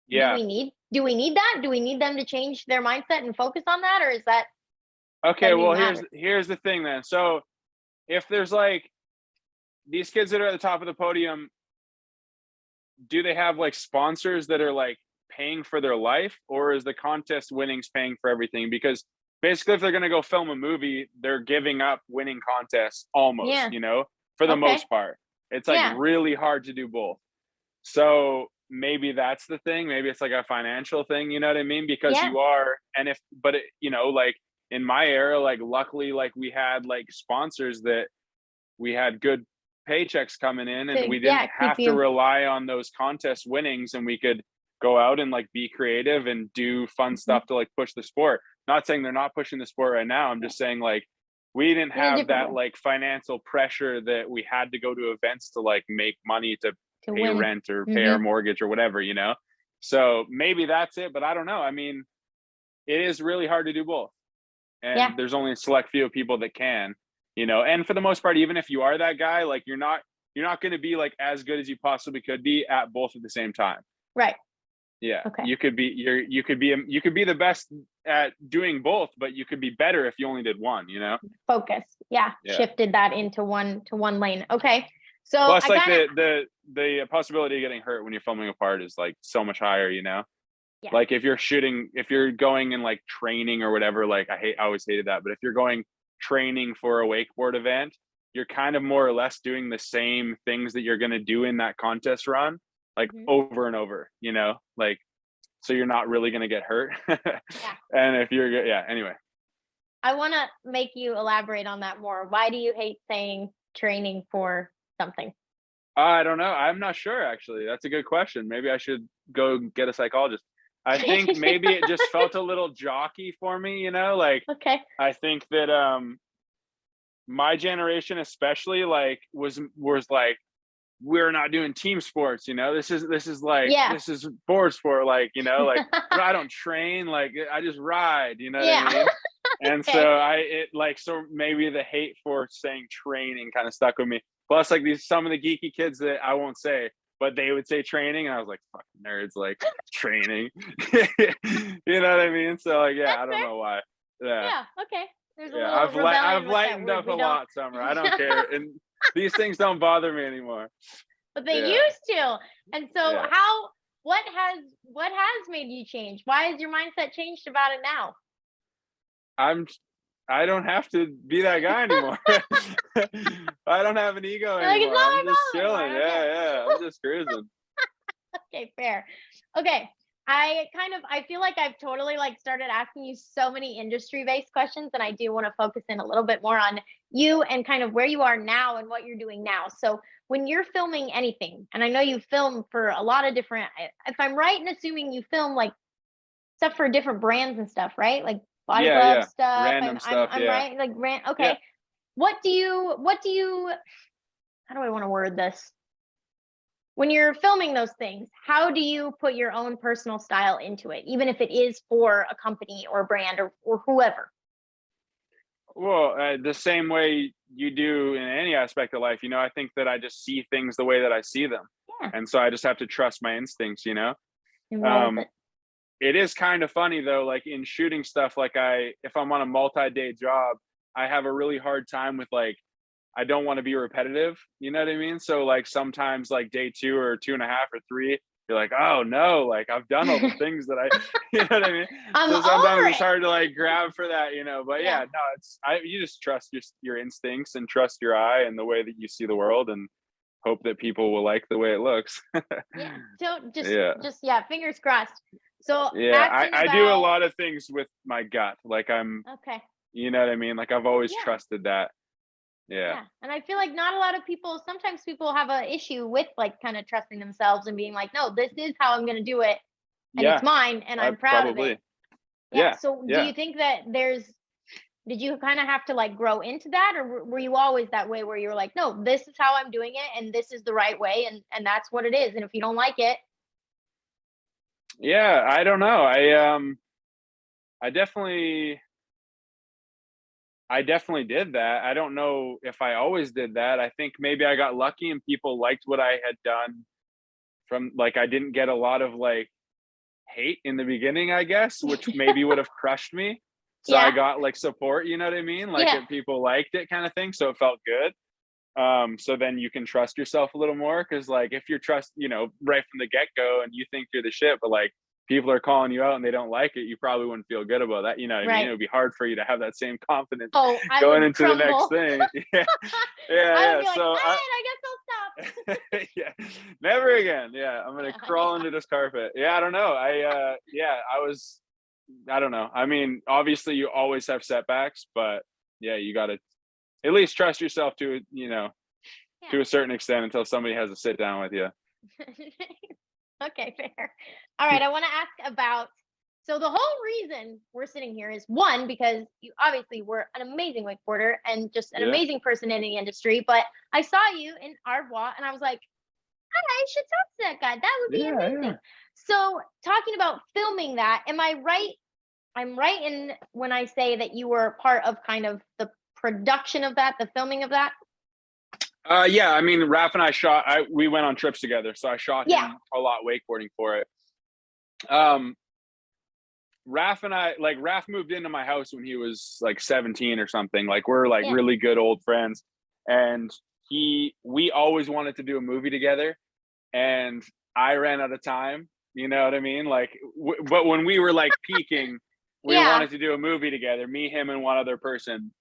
Yeah. Do we need that? Do we need them to change their mindset and focus on that? Or is that? Okay, well, matter? here's the thing then. So if there's like these kids that are at the top of the podium, do they have like sponsors that are like paying for their life, or is the contest winnings paying for everything? Because basically if they're going to go film a movie, they're giving up winning contests almost, Yeah. For the Okay. most part. It's like Yeah. really hard to do both. So maybe that's the thing. Maybe it's like a financial thing, you know what I mean? Because Yeah. you are, and if, but it, like in my era, like luckily, like we had like sponsors that we had good paychecks coming in, and we didn't have to rely on those contest winnings, and we could go out and like be creative and do fun stuff to like push the sport. Not saying they're not pushing the sport right now. I'm just saying like we didn't have that like financial pressure that we had to go to events to like make money to pay win. rent or pay our mortgage or whatever, So maybe that's it, but I don't know. I mean, it is really hard to do both. And there's only a select few people that can, and for the most part, even if you are that guy, like you're you're not going to be like as good as you possibly could be at both at the same time. Right. Yeah. Okay. You could be the best at doing both, but you could be better if you only did one, you know? Focus. Yeah. Yeah. Shifted that into one lane. Okay. So Plus, I like kinda, the possibility of getting hurt when you're filming a part is like so much higher, you know? yeah. Like if you're going in like training or whatever, like I always hated that. But if you're going training for a wakeboard event, you're kind of more or less doing the same things that you're going to do in that contest run, like Mhm. over and over, you know, like, so you're not really going to get hurt. Yeah. And if you're, yeah, anyway. I want to make you elaborate on that more. Why do you hate saying training for something? I don't know. I'm not sure, actually. That's a good question. Maybe I should go get a psychologist. I think maybe it just felt a little jockey for me, you know, like Okay. I think that my generation especially like was like, we're not doing team sports, you know. This is like Yeah. this is board sport, like, you know, like I don't train, like I just ride, you know what I Yeah. mean? And Okay. so so maybe the hate for saying training kind of stuck with me. Plus, like some of the geeky kids that I won't say, but they would say training, and I was like, fucking nerds, like training. You know what I mean? So like, yeah, That's I don't fair. know why. Yeah. Yeah. Okay. There's a Yeah. little rebellion I've with that lightened word. up a We don't. lot, Summer. I don't care. And these things don't bother me anymore. But they Yeah. used to. And so Yeah. what has made you change? Why has your mindset changed about it now? I don't have to be that guy anymore. I don't have an ego Like, it's anymore. not I'm my just problem anymore. chilling. I don't care. Yeah. I'm just cruising. Okay, fair. Okay. I feel like I've totally like started asking you so many industry-based questions, and I do want to focus in a little bit more on you and kind of where you are now and what you're doing now. So when you're filming anything, and I know you film for a lot of different, if I'm right in assuming you film like stuff for different brands and stuff, right? Like Body Glove Yeah. stuff. Random stuff. I'm Yeah. right. Like okay. Yeah. What do you how do I want to word this? When you're filming those things, how do you put your own personal style into it, even if it is for a company or a brand or whoever? Well, the same way you do in any aspect of life, you know, I think that I just see things the way that I see them. Yeah. And so I just have to trust my instincts, you know? And roll with it. It is kind of funny though, like in shooting stuff, like if I'm on a multi-day job, I have a really hard time with like, I don't want to be repetitive. You know what I mean? So like sometimes like day 2 or 2.5 or 3, you're like, oh no, like I've done all the things that I, you know what I mean? I'm So sometimes over it's it. hard to like grab for that, you know, but yeah, Yeah. no, you just trust your instincts and trust your eye and the way that you see the world and hope that people will like the way it looks. Yeah. So Yeah. just yeah, fingers crossed. So Yeah. asking I do a about lot of things with my gut. Like okay. you know what I mean? Like I've always Yeah. trusted that. Yeah. Yeah. And I feel like not a lot of people, sometimes people have an issue with like kind of trusting themselves and being like, no, this is how I'm going to do it. And it's Yeah. mine and I I'm proud of probably. it. Yeah. Yeah. So do Yeah. you think that did you kind of have to like grow into that, or were you always that way where you were like, no, this is how I'm doing it and this is the right way and that's what it is. And if you don't like it, Yeah. I don't know. I definitely did that. I don't know if I always did that. I think maybe I got lucky and people liked what I had done from like I didn't get a lot of like hate in the beginning, I guess, which maybe would have crushed me. So I yeah, got like support, you know what I mean? Like yeah, if people liked it kind of thing. So it felt good. So then you can trust yourself a little more because like if you're you know, right from the get-go and you think you're the shit, but like people are calling you out and they don't like it, you probably wouldn't feel good about that. You know what I mean? right. It would be hard for you to have that same confidence Oh, I going would into the next crumble. thing. Yeah. I would Yeah. be like, all So right, I guess I'll stop. yeah, never again. Yeah. I'm going to crawl under this carpet. Yeah. I don't know. I don't know. I mean, obviously you always have setbacks, but yeah, you got to at least trust yourself to, you know, Yeah. to a certain extent until somebody has a sit down with you. Okay, fair. All right, I want to ask about, so the whole reason we're sitting here is one, because you obviously were an amazing wakeboarder and just an Yeah. amazing person in the industry, but I saw you in Arbois and I was like, I should talk to that guy. That would be amazing. Yeah. So talking about filming that, am I right? I'm right in when I say that you were part of kind of the production of that, the filming of that? Yeah, I mean, Raph and I we went on trips together, so I shot Yeah. him a lot wakeboarding for it. Um, Raph and I, like, Raph moved into my house when he was like 17 or something. Like, we're like Yeah. really good old friends, and we always wanted to do a movie together, and I ran out of time. You know what I mean? Like, but when we were like peaking, we Yeah. wanted to do a movie together, me, him, and one other person.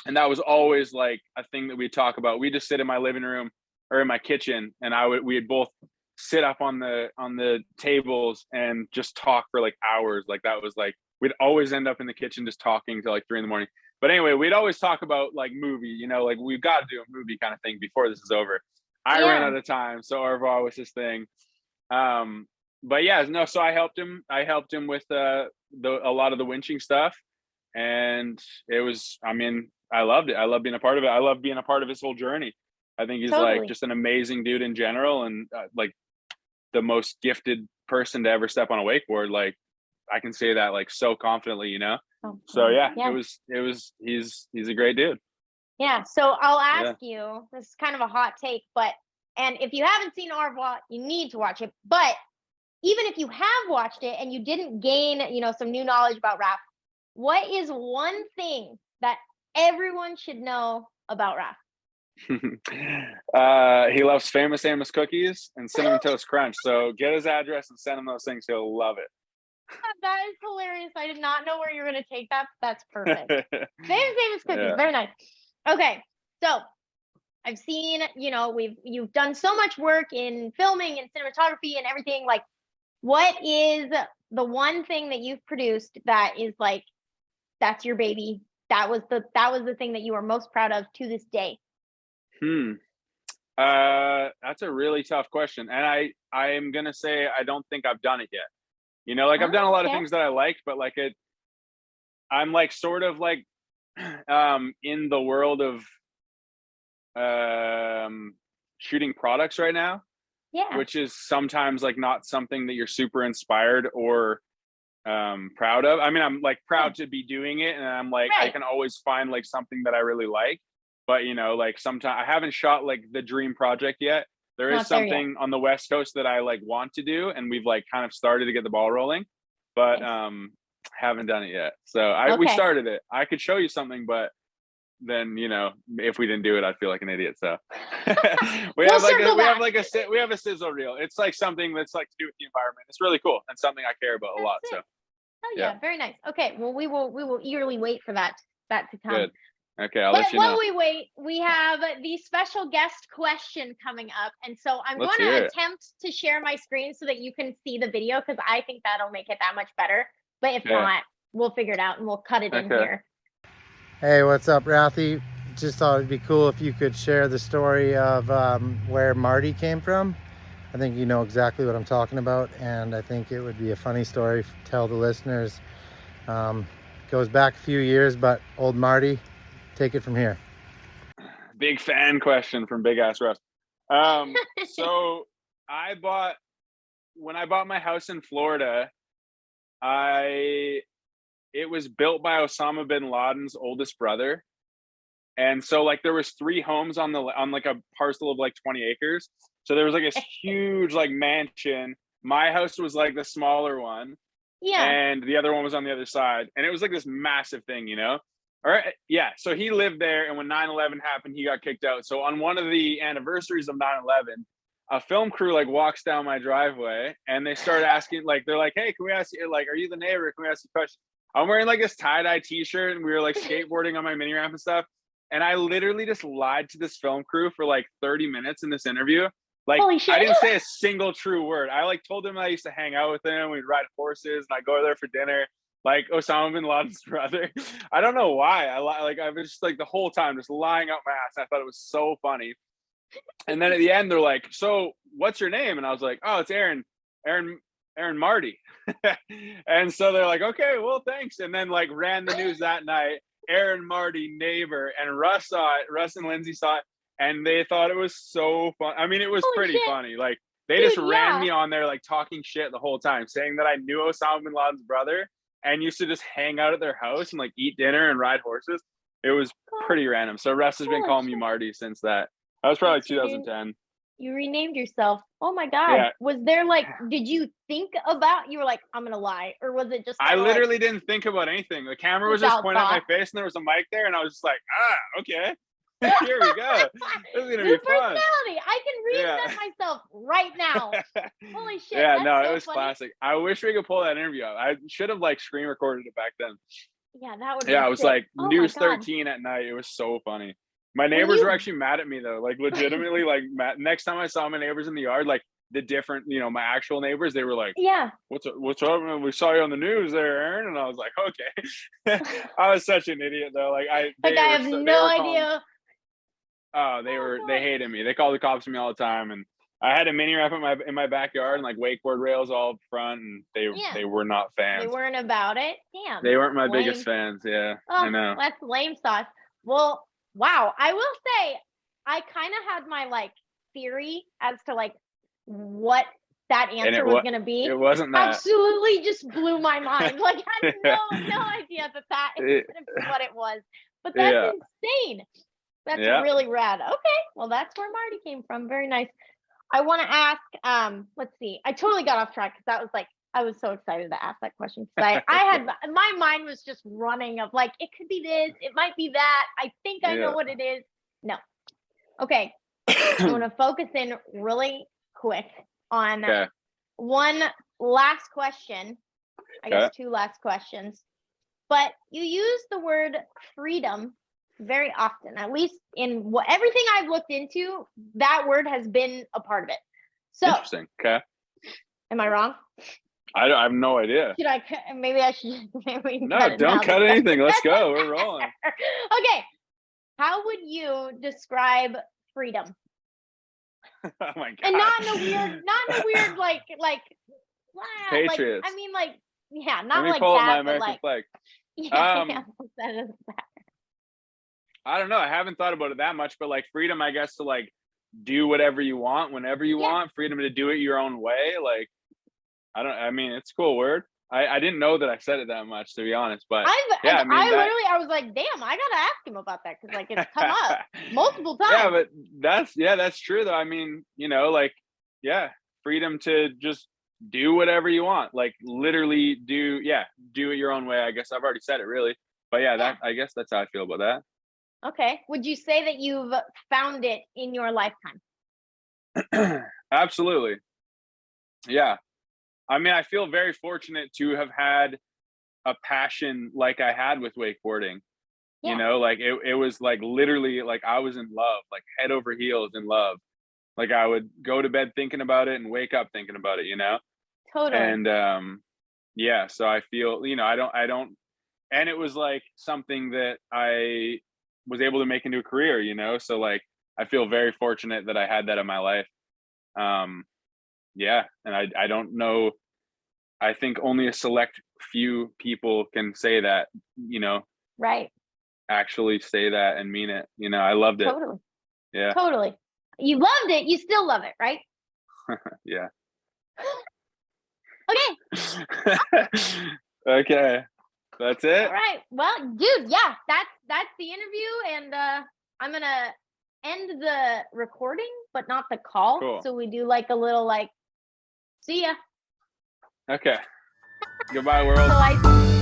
And that was always like a thing that we'd talk about. We just sit in my living room or in my kitchen, and we'd both sit up on the tables and just talk for like hours. Like, that was like, we'd always end up in the kitchen just talking till like 3 a.m. But anyway, we'd always talk about like movie, you know, like, we've got to do a movie kind of thing before this is over. I ran Yeah. out of time, so au revoir was his thing. But yeah, no, so I helped him with a lot of the winching stuff, and it was, I mean, I loved it. I love being a part of it. I love being a part of his whole journey. I think he's like Totally. just an amazing dude in general, and like the most gifted person to ever step on a wakeboard. Like, I can say that like so confidently, you know. Oh, So yeah, yeah. he's a great dude. Yeah. So I'll Yeah. ask you, this is kind of a hot take, and if you haven't seen Au revoir, you need to watch it. But even if you have watched it and you didn't gain, some new knowledge about Raph, what is one thing that everyone should know about Raph? He loves Famous Amos cookies and cinnamon toast crunch. So get his address and send him those things. He'll love it. That is hilarious. I did not know where you were going to take that. That's perfect. Famous cookies. Yeah. Very nice. Okay. So I've seen, you've done so much work in filming and cinematography and everything. Like, what is the one thing that you've produced that is like, that's your baby? That was the thing that you are most proud of to this day. That's a really tough question. And I am going to say, I don't think I've done it yet. You know, like, I've done a lot of things that I liked, but like I'm like sort of like in the world of shooting products right now. Yeah. Which is sometimes like not something that you're super inspired or proud of. I mean, I'm like proud to be doing it, and I'm like, I can always find like something that I really like. But like, sometimes I haven't shot like the dream project yet. There is something on the West Coast that I like want to do, and we've like kind of started to get the ball rolling, but haven't done it yet. So we started it. I could show you something, but then if we didn't do it, I'd feel like an idiot. So we have a sizzle reel. It's like something that's like to do with the environment. It's really cool and something I care about a lot. So yeah, very nice. Okay, well, we will eagerly wait for that to come. Good. Okay, I'll let you know. While we wait, we have the special guest question coming up, and so I'm going to attempt to share my screen so that you can see the video, because I think that'll make it that much better. But if not, we'll figure it out and we'll cut it in here. Hey, what's up, Rathy? Just thought it'd be cool if you could share the story of where Marty came from. I think you know exactly what I'm talking about, and I think it would be a funny story to tell the listeners. Goes back a few years, but old Marty, take it from here. Big fan question from Big Ass Russ. So when I bought my house in Florida, it was built by Osama bin Laden's oldest brother. And so like there was 3 homes on like a parcel of like 20 acres. So there was like this huge like mansion. My house was like the smaller one. Yeah. And the other one was on the other side. And it was like this massive thing, All right. Yeah. So he lived there. And when 9/11 happened, he got kicked out. So on one of the anniversaries of 9/11, a film crew like walks down my driveway and they start asking, like, they're like, hey, can we ask you, like, are you the neighbor? Can we ask you questions? I'm wearing like this tie-dye t-shirt and we were like skateboarding on my mini ramp and stuff. And I literally just lied to this film crew for like 30 minutes in this interview. Like, I didn't say a single true word. I like told them I used to hang out with him. We'd ride horses and I'd go there for dinner. Like Osama bin Laden's brother. I don't know why. I was just like the whole time just lying out my ass. I thought it was so funny. And then at the end, they're like, so what's your name? And I was like, oh, it's Aaron Marty. And so they're like, okay, well, thanks. And then like ran the news that night. Aaron Marty, neighbor, and Russ saw it. Russ and Lindsay saw it, and they thought it was so fun. I mean, it was pretty funny. Like they just ran me on there, like talking shit the whole time, saying that I knew Osama bin Laden's brother and used to just hang out at their house and like eat dinner and ride horses. It was pretty random. So Russ has been calling me Marty since that. That was probably like That's your new- 2010. You renamed yourself. Oh my God. Yeah. Was there like, did you think about, you were like, I'm going to lie? Or was it just I kinda literally didn't think about anything. The camera was just without pointing at my thought? face and there was a mic there and I was just like, okay. Here we go. This is gonna New be fun. personality. I can Yeah. reinvent myself right now. Holy shit. Yeah, That's no, so it was funny. classic. I wish we could pull that interview out. I should have like screen recorded it back then. Yeah, that would. Yeah, it was like oh News my God. 13 at night. It was so funny. My neighbors you- were actually mad at me though. Like legitimately, like next time I saw my neighbors in the yard, like the different, my actual neighbors, they were like, Yeah. What's up? We saw you on the news there, Aaron. And I was like, okay. I was such an idiot though. Like I have no idea. They hated me. They called the cops on me all the time. And I had a mini ramp in my backyard and like wakeboard rails all up front. And they were not fans. They weren't about it. Damn. They weren't my lame. biggest fans. Yeah, Oh, I know. That's lame sauce. Well, wow. I will say I kind of had my like theory as to like what that answer was going to be. It wasn't that. Absolutely just blew my mind. Like I had no idea that is going to be what it was. But that's insane. That's really rad. Okay. Well, that's where Marty came from. Very nice. I want to ask, let's see. I totally got off track because that was like, I was so excited to ask that question. I had, my mind was just running of like, it could be this, it might be that. I think I know what it is. No. Okay. I want to focus in really quick on one last question. I guess two last questions. But you use the word freedom very often, at least in everything I've looked into, that word has been a part of it. So interesting. Okay. Am I wrong? I have no idea. Should I? Maybe I should. Maybe no, don't cut anything. Let's go. We're rolling. Okay. How would you describe freedom? Oh my God. And not in a weird, like Patriots. Like, I mean, like, yeah, not Let me like pull that, up my but American like, flag. yeah, that is that. I don't know. I haven't thought about it that much, but like freedom, I guess, to like do whatever you want, whenever you want, freedom to do it your own way. Like, I mean, it's a cool word. I didn't know that I said it that much, to be honest, but I was like, damn, I got to ask him about that. Cause like it's come up multiple times. Yeah, but that's true though. I mean, like, freedom to just do whatever you want, like literally do it your own way. I guess I've already said it really, but I guess that's how I feel about that. Okay. Would you say that you've found it in your lifetime? Absolutely. Yeah. I mean, I feel very fortunate to have had a passion like I had with wakeboarding. Like it was like literally like I was in love, like head over heels in love. Like I would go to bed thinking about it and wake up thinking about it, Totally. And so I feel, I don't and it was like something that I was able to make into a career, so like I feel very fortunate that I had that in my life. And I don't know, I think only a select few people can say that, right, actually say that and mean it. I loved it. Totally. Yeah, totally. You loved it, you still love it, right? Yeah. Okay. Okay, that's it. All right. Well, dude, yeah, that's the interview, and I'm gonna end the recording, but not the call. Cool. So we do like a little like, see ya. Okay. Goodbye, world. So